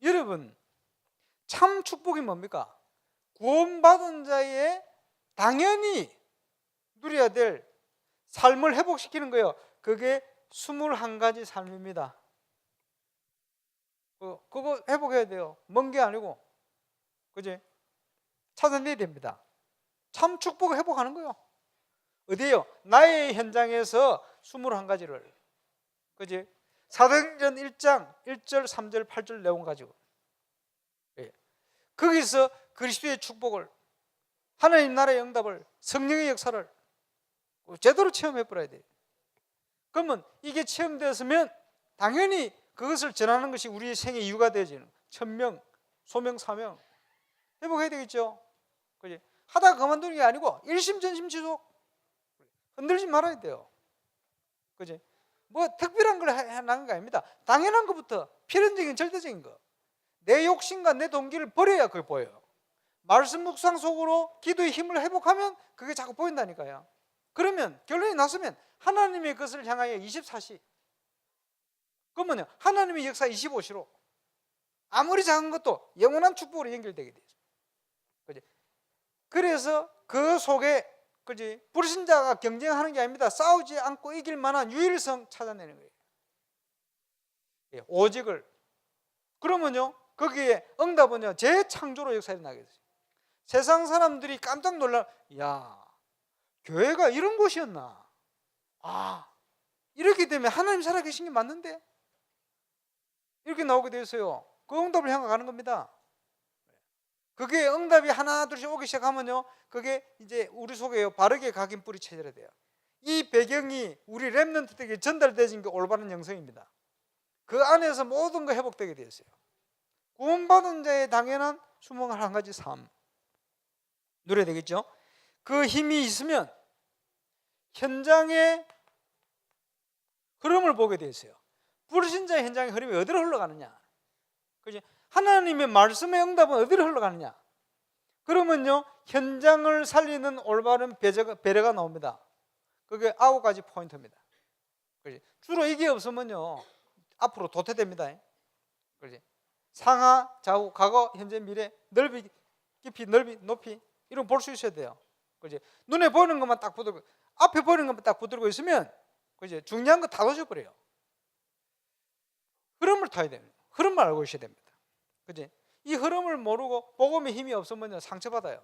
여러분, 참 축복이 뭡니까? 구원받은 자의 당연히 누려야 될 삶을 회복시키는 거예요. 그게 21가지 삶입니다. 그거 회복해야 돼요. 먼 게 아니고. 그지? 찾아내야 됩니다. 참 축복을 회복하는 거예요. 어디에요? 나의 현장에서 21가지를. 그지? 사도행전 1장 1절, 3절, 8절 내용 가지고. 예. 거기서 그리스도의 축복을, 하나님 나라의 응답을, 성령의 역사를 제대로 체험해 버려야 돼요. 그러면 이게 체험되었으면 당연히 그것을 전하는 것이 우리의 생의 이유가 되어지는, 천명, 소명, 사명 회복해야 되겠죠. 그지? 하다가 그만두는 게 아니고 일심전심 지속, 흔들지 말아야 돼요. 그지? 뭐 특별한 걸 해나가는 게 아닙니다. 당연한 것부터, 필연적인 절대적인 거, 내 욕심과 내 동기를 버려야 그게 보여요. 말씀 묵상 속으로 기도의 힘을 회복하면 그게 자꾸 보인다니까요. 그러면 결론이 났으면 하나님의 것을 향하여 24시, 그러면요 하나님의 역사 25시로 아무리 작은 것도 영원한 축복으로 연결되게 되죠. 그지? 그래서 그 속에, 그지, 불신자가 경쟁하는 게 아닙니다. 싸우지 않고 이길 만한 유일성 찾아내는 거예요. 예, 오직을. 그러면요 거기에 응답은요 재창조로 역사에 나게 돼요. 세상 사람들이 깜짝 놀라, 야, 교회가 이런 곳이었나? 아, 이렇게 되면 하나님 살아계신 게 맞는데? 이렇게 나오게 되었어요. 그 응답을 향해 가는 겁니다. 그게 응답이 하나 둘씩 오기 시작하면요 그게 이제 우리 속에 바르게 각인 뿌리 체질이 돼요. 이 배경이 우리 렘넌트에게 전달되진 게 올바른 영성입니다. 그 안에서 모든 거 회복되게 되었어요. 구원받은 자의 당연한 수명을 한 가지 삶 누려야 되겠죠. 그 힘이 있으면 현장의 흐름을 보게 되었어요. 불신자의 현장의 흐름이 어디로 흘러가느냐? 그지? 하나님의 말씀의 응답은 어디로 흘러가느냐? 그러면요, 현장을 살리는 올바른 배려가 나옵니다. 그게 9가지 포인트입니다. 그지? 주로 이게 없으면요, 앞으로 도태됩니다. 그지? 상하, 좌우, 과거, 현재, 미래, 넓이, 깊이, 넓이, 높이 이런 볼 수 있어야 돼요. 그지? 눈에 보이는 것만 딱 붙들고, 앞에 보이는 것만 딱 붙들고 있으면, 그지? 중요한 거 다 놓쳐버려요. 흐름을 타야 됩니다. 흐름만 알고 있어야 됩니다. 그지? 이 흐름을 모르고 복음의 힘이 없으면 상처받아요.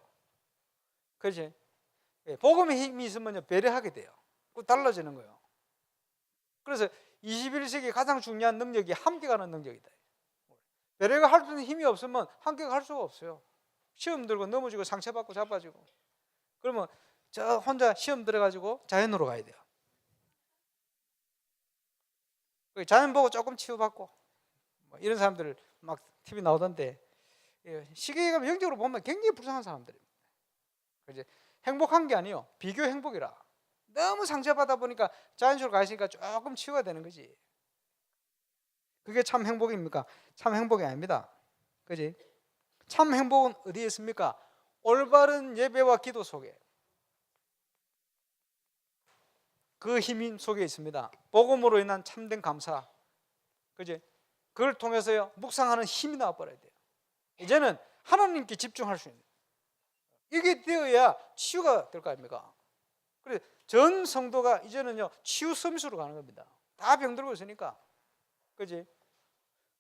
그지? 복음의 힘이 있으면 배려하게 돼요. 꼭 달라지는 거예요. 그래서 21세기 가장 중요한 능력이 함께 가는 능력이다. 배려가 할 수 있는 힘이 없으면 함께 갈 수가 없어요. 시험 들고 넘어지고 상처받고 자빠지고 그러면 저 혼자 시험 들어가지고 자연으로 가야 돼요. 자연 보고 조금 치유받고 뭐 이런 사람들 막 TV 나오던데 시계에 가면 영적으로 보면 굉장히 불쌍한 사람들입니다. 이제 행복한 게 아니에요. 비교 행복이라. 너무 상처받아 보니까 자연스러워 가 있으니까 조금 치유가 되는 거지. 그게 참 행복입니까? 참 행복이 아닙니다. 그지? 참 행복은 어디에 있습니까? 올바른 예배와 기도 속에. 그 힘 속에 있습니다. 복음으로 인한 참된 감사. 그지? 그걸 통해서요, 묵상하는 힘이 나와버려야 돼요. 이제는 하나님께 집중할 수 있는. 이게 되어야 치유가 될 거 아닙니까? 그래서 전 성도가 이제는요, 치유 서밋으로 가는 겁니다. 다 병들고 있으니까. 그지?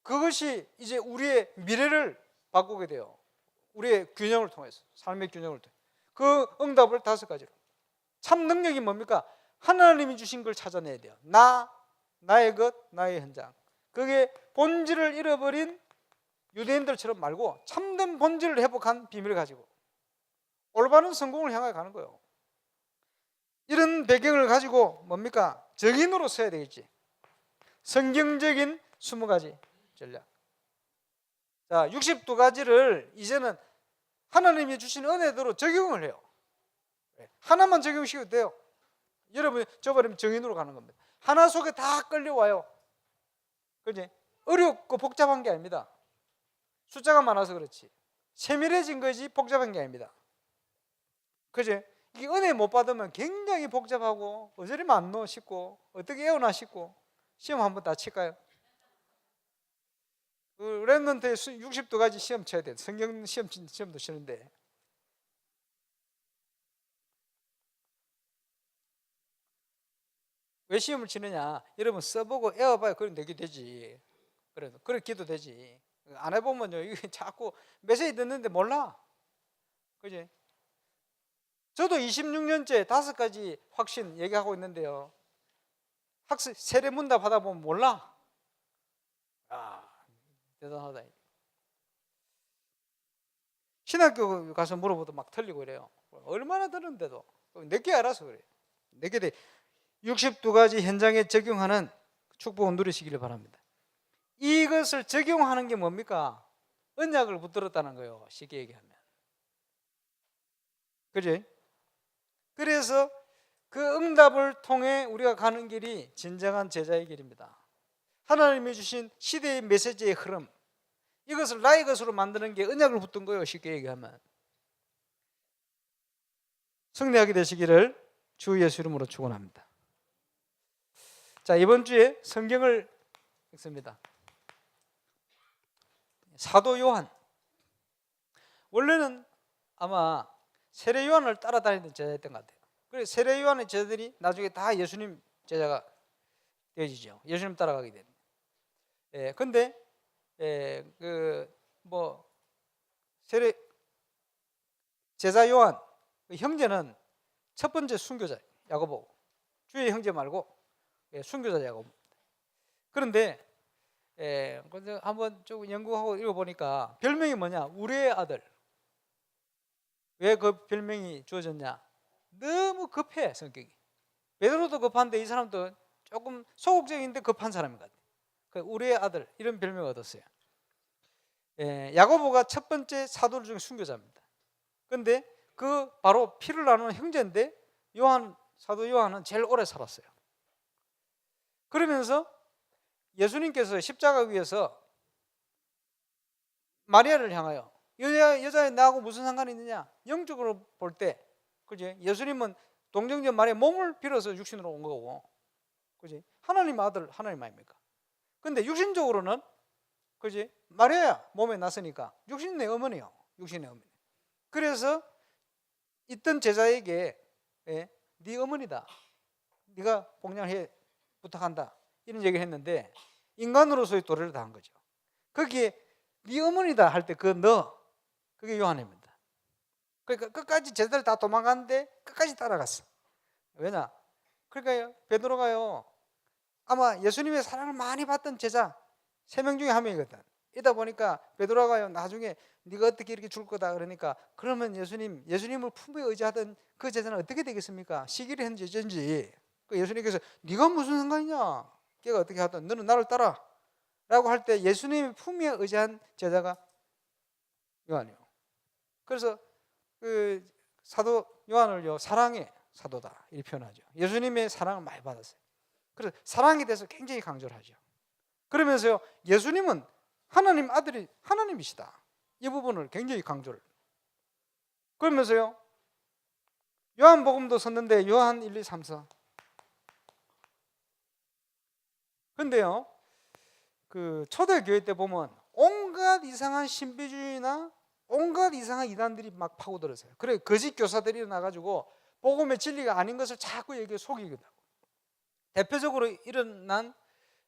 그것이 이제 우리의 미래를 바꾸게 돼요. 우리의 균형을 통해서, 삶의 균형을 통해서. 그 응답을 5가지로. 참 능력이 뭡니까? 하나님이 주신 걸 찾아내야 돼요. 나의 것, 나의 현장. 그게 본질을 잃어버린 유대인들처럼 말고 참된 본질을 회복한 비밀을 가지고 올바른 성공을 향해 가는 거예요. 이런 배경을 가지고 뭡니까? 정인으로 써야 되겠지. 성경적인 20가지 전략. 자, 62가지를 이제는 하나님이 주신 은혜대로 적용을 해요. 하나만 적용시켜도 돼요. 여러분이 저버리면 정인으로 가는 겁니다. 하나 속에 다 끌려와요. 그지? 어렵고 복잡한 게 아닙니다. 숫자가 많아서 그렇지. 세밀해진 거지 복잡한 게 아닙니다. 그지? 이 은혜 못 받으면 굉장히 복잡하고 어저리 안 넣어 싶고 어떻게 애워나 싶고 시험 한번 다 칠까요? 그 랩런트에 62가지 시험 쳐야 돼. 성경 시험도 치는데 왜 시험을 치느냐? 여러분 써보고 애워봐야 그럼 되게 되지. 그래도 그렇게도 되지. 안 해보면요, 이게 자꾸 메시지 듣는데 몰라. 그지? 저도 26년째 5가지 확신 얘기하고 있는데요. 학습 세례 문답 하다 보면 몰라. 아, 대단하다. 신학교 가서 물어봐도 막 틀리고 그래요. 얼마나 들었는데도 내게 알아서 그래요. 내게 돼. 62가지 현장에 적용하는 축복을 누리시기를 바랍니다. 이것을 적용하는 게 뭡니까? 언약을 붙들었다는 거예요. 쉽게 얘기하면. 그지? 그래서 그 응답을 통해 우리가 가는 길이 진정한 제자의 길입니다. 하나님이 주신 시대의 메시지의 흐름, 이것을 나의 것으로 만드는 게 언약을 붙든 거예요. 쉽게 얘기하면. 승리하게 되시기를 주 예수 이름으로 축원합니다. 자, 이번 주에 성경을 읽습니다. 사도 요한. 원래는 아마 세례 요한을 따라다니던 제자였던 것 같아요. 그래서 세례 요한의 제자들이 나중에 다 예수님 제자가 되어지죠. 예수님 따라가게 됩니다. 근데 세례 제자 요한 그 형제는 첫 번째 순교자 야고보, 주의 형제 말고 순교자 야고보. 그런데 한번 좀 연구하고 읽어보니까 별명이 뭐냐? 우리의 아들. 왜 그 별명이 주어졌냐? 너무 급해 성격이. 베드로도 급한데 이 사람도 조금 소극적인데 급한 사람인 것 같아요. 그 우리의 아들 이런 별명을 얻었어요. 야고보가 첫 번째 사도 중에 순교자입니다. 그런데 그 바로 피를 나누는 형제인데 사도 요한은 제일 오래 살았어요. 그러면서 예수님께서 십자가 위에서 마리아를 향하여 여자애 나하고 무슨 상관이 있느냐? 영적으로 볼 때, 그지? 예수님은 동정녀 마리아 몸을 빌어서 육신으로 온 거고, 그지? 하나님 아들, 하나님 아닙니까? 근데 육신적으로는, 그지? 마리아야 몸에 났으니까 육신의 어머니요, 육신의 어머니. 그래서 있던 제자에게 네 어머니다, 네가 봉양해 부탁한다 이런 얘기를 했는데 인간으로서의 도래를 다한 거죠. 거기에 네 어머니다 할 때 그 너, 그게 요한입니다. 그러니까 끝까지 제자들 다 도망갔는데 끝까지 따라갔어. 왜냐? 그러니까 베드로가요 아마 예수님의 사랑을 많이 받던 제자 3명 중에 1명이거든. 이다 보니까 베드로가요 나중에 네가 어떻게 이렇게 줄 거다 그러니까 그러면 예수님을 품에 의지하던 그 제자는 어떻게 되겠습니까? 시기를 한 제자인지. 그 예수님께서 네가 무슨 상관이냐? 걔가 어떻게 하든 너는 나를 따라 라고 할 때 예수님의 품에 의지한 제자가 요한이요. 그래서 그 사도 요한을요 사랑의 사도다 이렇게 표현하죠. 예수님의 사랑을 많이 받았어요. 그래서 사랑에 대해서 굉장히 강조를 하죠. 그러면서요 예수님은 하나님 아들이 하나님이시다 이 부분을 굉장히 강조를. 그러면서요 요한복음도 썼는데 요한 1, 2, 3, 4. 근데요 그 초대교회 때 보면 온갖 이상한 신비주의나 온갖 이상한 이단들이 막 파고들었어요. 그래 거짓 교사들이 일어나가지고 복음의 진리가 아닌 것을 자꾸 얘기해 속이거든. 대표적으로 일어난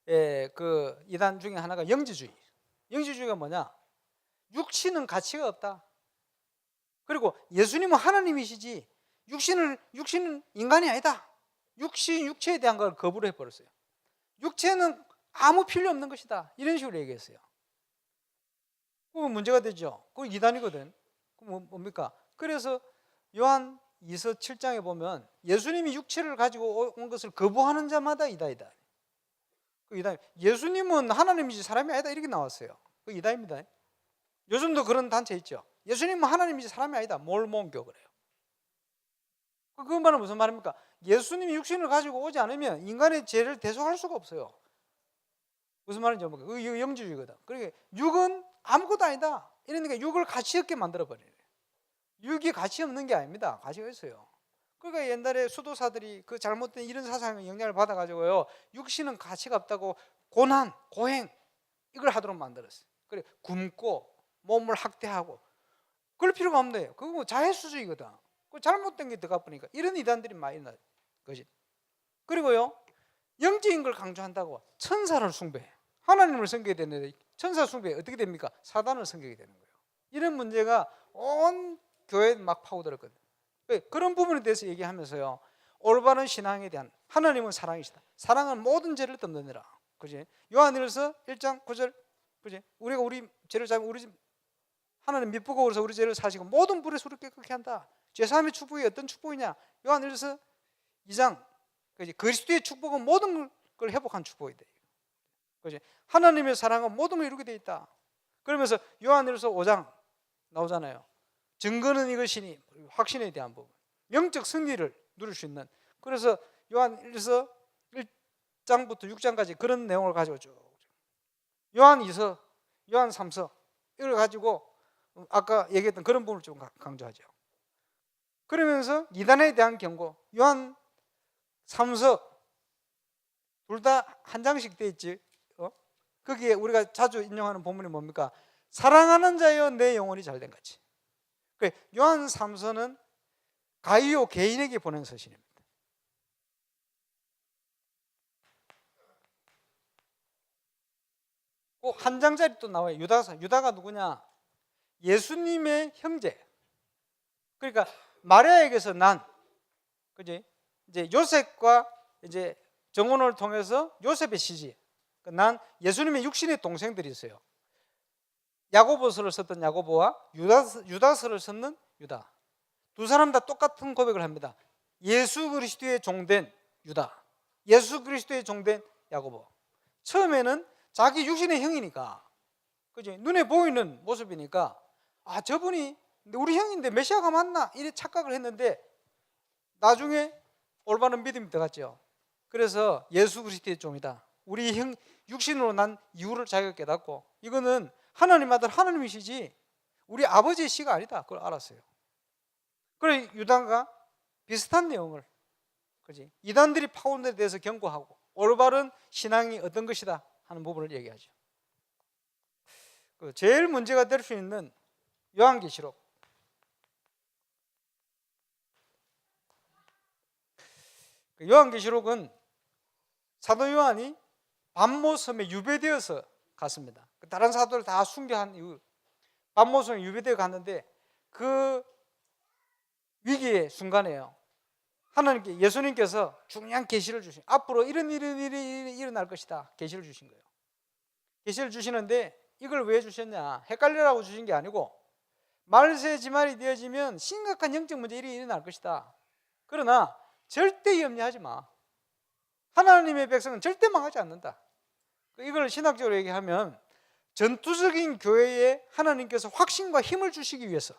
그 이단 중에 하나가 영지주의. 영지주의가 뭐냐? 육신은 가치가 없다. 그리고 예수님은 하나님이시지 육신은 인간이 아니다. 육체에 대한 걸 거부를 해버렸어요. 육체는 아무 필요 없는 것이다. 이런 식으로 얘기했어요. 그건 문제가 되죠. 그건 이단이거든. 그럼 뭡니까? 그래서 요한 2서 7장에 보면 예수님이 육체를 가지고 온 것을 거부하는 자마다 이다이다. 그 이다. 예수님은 하나님이지 사람이 아니다 이렇게 나왔어요. 그 이다입니다. 요즘도 그런 단체 있죠. 예수님은 하나님이지 사람이 아니다. 몰몬교 그래요. 그 말은 무슨 말입니까? 예수님이 육신을 가지고 오지 않으면 인간의 죄를 대속할 수가 없어요. 무슨 말인지 모르겠어요. 그 영주주의거든. 그러니까 육은 아무것도 아니다. 이러니까 육을 가치 없게 만들어버리네. 육이 가치 없는 게 아닙니다. 가치가 있어요. 그러니까 옛날에 수도사들이 그 잘못된 이런 사상의 영향을 받아가지고요 육신은 가치가 없다고 고난, 고행 이걸 하도록 만들었어요. 그래 굶고 몸을 학대하고 그럴 필요가 없네요. 그거 뭐 자해수주의거든. 그 잘못된 게 들어가 보니까 이런 이단들이 많이 나 것이. 그리고요 영적인 걸 강조한다고 천사를 숭배해. 하나님을 섬기게 되는데 천사 숭배 어떻게 됩니까? 사단을 섬기게 되는 거예요. 이런 문제가 온 교회에 막 파고들었거든요. 그런 부분에 대해서 얘기하면서요 올바른 신앙에 대한 하나님은 사랑이시다. 사랑은 모든 죄를 덮느니라. 그지? 요한일서 1장 9절. 그지? 우리가 우리 죄를 잡으면 우리 하나님 미쁘고 그래서 우리 죄를 사시고 모든 불의 수를 깨끗게 한다. 죄사함의 축복이 어떤 축복이냐? 요한일서 2장. 그지? 그리스도의 축복은 모든 걸 회복한 축복이 돼요. 그지? 하나님의 사랑은 모든 걸 이루게 돼 있다. 그러면서 요한일서 5장 나오잖아요. 증거는 이것이니 확신에 대한 부분. 영적 승리를 누릴 수 있는. 그래서 요한일서 1장부터 6장까지 그런 내용을 가지고 쭉. 요한 2서, 요한 3서 이걸 가지고 아까 얘기했던 그런 부분을 좀 강조하죠. 그러면서 이단에 대한 경고. 요한 3서 둘 다 한 장씩 돼 있지. 거기에 우리가 자주 인용하는 본문이 뭡니까? 사랑하는 자여 내 영혼이 잘된 같이. 요한 3서는 가이오 개인에게 보낸 서신입니다. 꼭 한 장짜리 또 나와요. 유다가 누구냐? 예수님의 형제. 그러니까 마리아에게서 난, 그지? 이제 요셉과 이제 정혼을 통해서 요셉의 시지. 난 예수님의 육신의 동생들이 있어요. 야고보서를 썼던 야고보와 유다서를 썼는 유다. 두 사람 다 똑같은 고백을 합니다. 예수 그리스도의 종된 유다, 예수 그리스도의 종된 야고보. 처음에는 자기 육신의 형이니까, 그지? 눈에 보이는 모습이니까, 아, 저분이 우리 형인데 메시아가 맞나? 이래 착각을 했는데 나중에 올바른 믿음이 들어갔죠. 그래서 예수 그리스도의 종이다, 우리 형 육신으로 난 이유를 자기가 깨닫고, 이거는 하나님 아들 하나님이시지 우리 아버지의 씨가 아니다, 그걸 알았어요. 그래 유다가 비슷한 내용을, 그지? 이단들이 파온 데 대해서 경고하고 올바른 신앙이 어떤 것이다 하는 부분을 얘기하죠. 제일 문제가 될 수 있는 요한계시록, 요한계시록은 사도 요한이 반모섬에 유배되어서 갔습니다. 다른 사도를 다 순교한 이후 반모섬에 유배되어 갔는데, 그 위기의 순간에요, 하나님께, 예수님께서 중요한 계시를 주신, 앞으로 이런 일이 일어날 것이다 계시를 주신 거예요. 계시를 주시는데 이걸 왜 주셨냐, 헷갈리라고 주신 게 아니고, 말세 지말이 되어지면 심각한 영적 문제 일이 일어날 것이다. 그러나 절대 염려하지 마. 하나님의 백성은 절대 망하지 않는다. 이걸 신학적으로 얘기하면 전투적인 교회에 하나님께서 확신과 힘을 주시기 위해서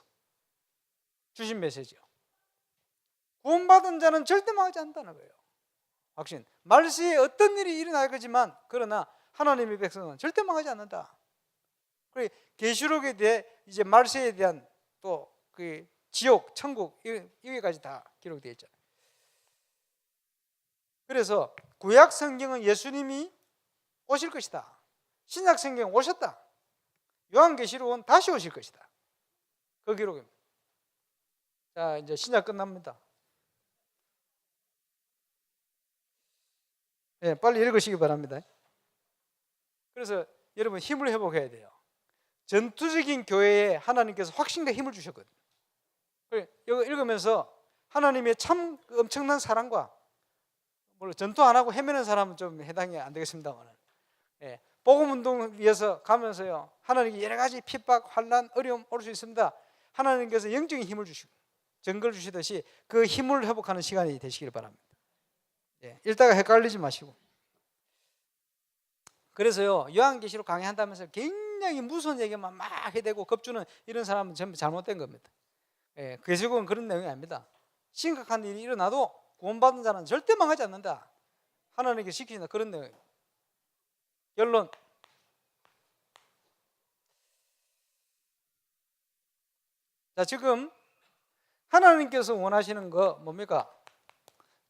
주신 메시지요. 구원받은 자는 절대 망하지 않는다는 거예요. 확신. 말세에 어떤 일이 일어날 거지만, 그러나 하나님의 백성은 절대 망하지 않는다. 그리고 계시록에 대해 이제 말세에 대한 또 그 지옥, 천국 여기까지 다 기록되어 있잖아요. 그래서 구약 성경은 예수님이 오실 것이다, 신약 성경은 오셨다, 요한계시록은 다시 오실 것이다, 그 기록입니다. 자, 이제 신약 끝납니다. 네, 빨리 읽으시기 바랍니다. 그래서 여러분 힘을 회복해야 돼요. 전투적인 교회에 하나님께서 확신과 힘을 주셨거든요. 이거 읽으면서 하나님의 참 엄청난 사랑과, 물론 전투 안 하고 헤매는 사람은 좀 해당이 안 되겠습니다만, 예, 복음 운동 위해서 가면서요, 하나님께 여러 가지 핍박, 환난, 어려움 올 수 있습니다. 하나님께서 영적인 힘을 주시고 증거를 주시듯이 그 힘을 회복하는 시간이 되시길 바랍니다. 예, 읽다가 헷갈리지 마시고. 그래서요, 요한계시록 강의한다면서 굉장히 무서운 얘기만 막 해대고 겁주는 이런 사람은 전부 잘못된 겁니다. 예, 계시록은 그런 내용이 아닙니다. 심각한 일이 일어나도 구원받은 자는 절대 망하지 않는다, 하나님께 지키신다, 그런 내용이에요. 결론, 자, 지금 하나님께서 원하시는 거 뭡니까?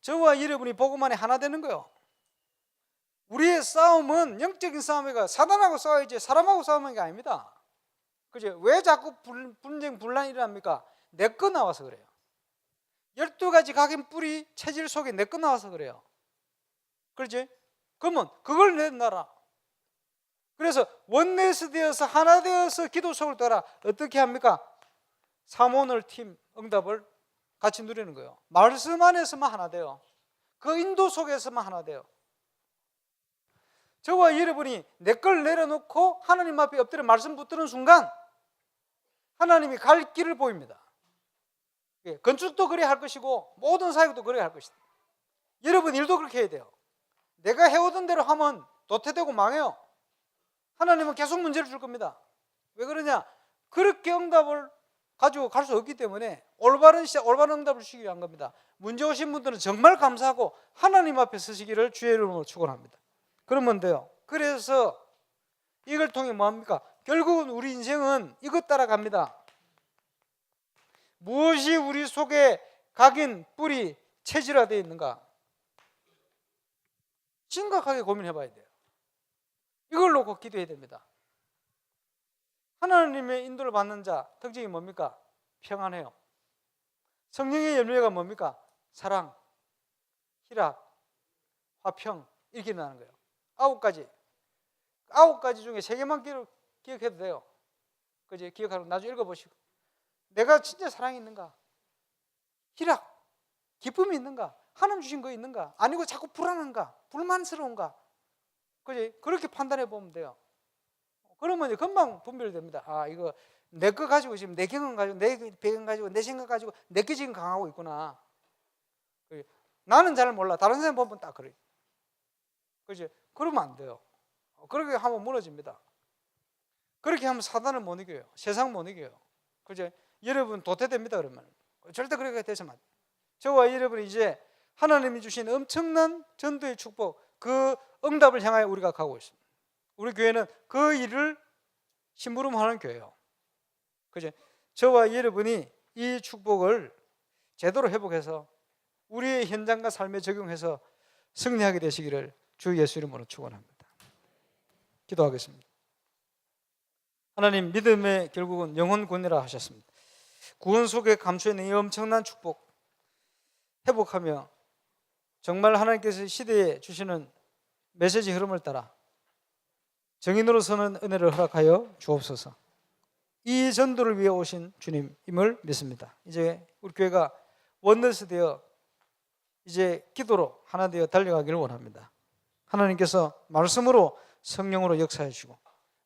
저와 여러분이 복음 안에 하나 되는 거예요. 우리의 싸움은 영적인 싸움이가 사단하고 싸워야지 사람하고 싸우는 게 아닙니다. 그죠? 왜 자꾸 분쟁 분란이 일어납니까? 내 거 나와서 그래요. 12가지 각인 뿌리 체질 속에 내 거 나와서 그래요. 그렇지? 그러면 그걸 내놔라. 그래서 원내스 되어서 하나 되어서 기도 속을 따라 어떻게 합니까? 사모늘 팀 응답을 같이 누리는 거예요. 말씀 안에서만 하나 돼요. 그 인도 속에서만 하나 돼요. 저와 여러분이 내 걸 내려놓고 하나님 앞에 엎드려 말씀 붙드는 순간 하나님이 갈 길을 보입니다. 건축도 그래야 할 것이고 모든 사역도 그래야 할 것이다. 여러분 일도 그렇게 해야 돼요. 내가 해오던 대로 하면 도태되고 망해요. 하나님은 계속 문제를 줄 겁니다. 왜 그러냐? 그렇게 응답을 가지고 갈 수 없기 때문에 올바른 응답을 주시기 위한 겁니다. 문제 오신 분들은 정말 감사하고 하나님 앞에 서시기를 주의 이름으로 축원합니다. 그러면 돼요. 그래서 이걸 통해 뭐합니까? 결국은 우리 인생은 이것 따라갑니다. 무엇이 우리 속에 각인, 뿌리, 체질화되어 있는가? 심각하게 고민해 봐야 돼요. 이걸 놓고 기도해야 됩니다. 하나님의 인도를 받는 자 특징이 뭡니까? 평안해요. 성령의 열매가 뭡니까? 사랑, 희락, 화평, 이렇게 일어나는 거예요. 9가지 중에 3개만 기억해도 돼요. 그지? 기억하고 나중에 읽어보시고, 내가 진짜 사랑이 있는가? 희락, 기쁨이 있는가? 하나님 주신 거 있는가? 아니고 자꾸 불안한가? 불만스러운가? 그지? 그렇게 판단해 보면 돼요. 그러면 이제 금방 분별됩니다. 아, 이거 내 거 가지고 지금 내 경험 가지고 내 배경 가지고 내 생각 가지고 내게 지금 강하고 있구나. 나는 잘 몰라. 다른 사람 보면 딱 그래. 그지? 그러면 안 돼요. 그렇게 하면 무너집니다. 그렇게 하면 사단을 못 이겨요. 세상 못 이겨요. 그죠? 여러분 도태됩니다. 그러면 절대 그렇게 되시면 안 돼요. 저와 여러분이 이제 하나님이 주신 엄청난 전도의 축복, 그 응답을 향하여 우리가 가고 있습니다. 우리 교회는 그 일을 심부름하는 교회예요. 그죠? 저와 여러분이 이 축복을 제대로 회복해서 우리의 현장과 삶에 적용해서 승리하게 되시기를 주 예수 이름으로 축원합니다. 기도하겠습니다. 하나님, 믿음의 결국은 영혼 구원이라 하셨습니다. 구원 속에 감춰 있는 이 엄청난 축복 회복하며 정말 하나님께서 시대에 주시는 메시지 흐름을 따라 정인으로 서는 은혜를 허락하여 주옵소서. 이 전도를 위해 오신 주님임을 믿습니다. 이제 우리 교회가 원너스 되어 이제 기도로 하나 되어 달려가기를 원합니다. 하나님께서 말씀으로 성령으로 역사해 주시고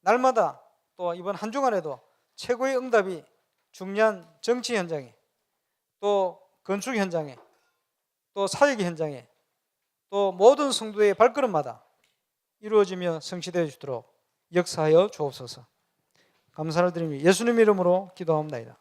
날마다 또 이번 한 주간에도 최고의 응답이 중요한 정치 현장에, 또 건축 현장에, 또 사역 현장에, 또 모든 성도의 발걸음마다 이루어지며 성취되어 주도록 역사하여 주옵소서. 감사를 드리며 예수님 이름으로 기도합니다.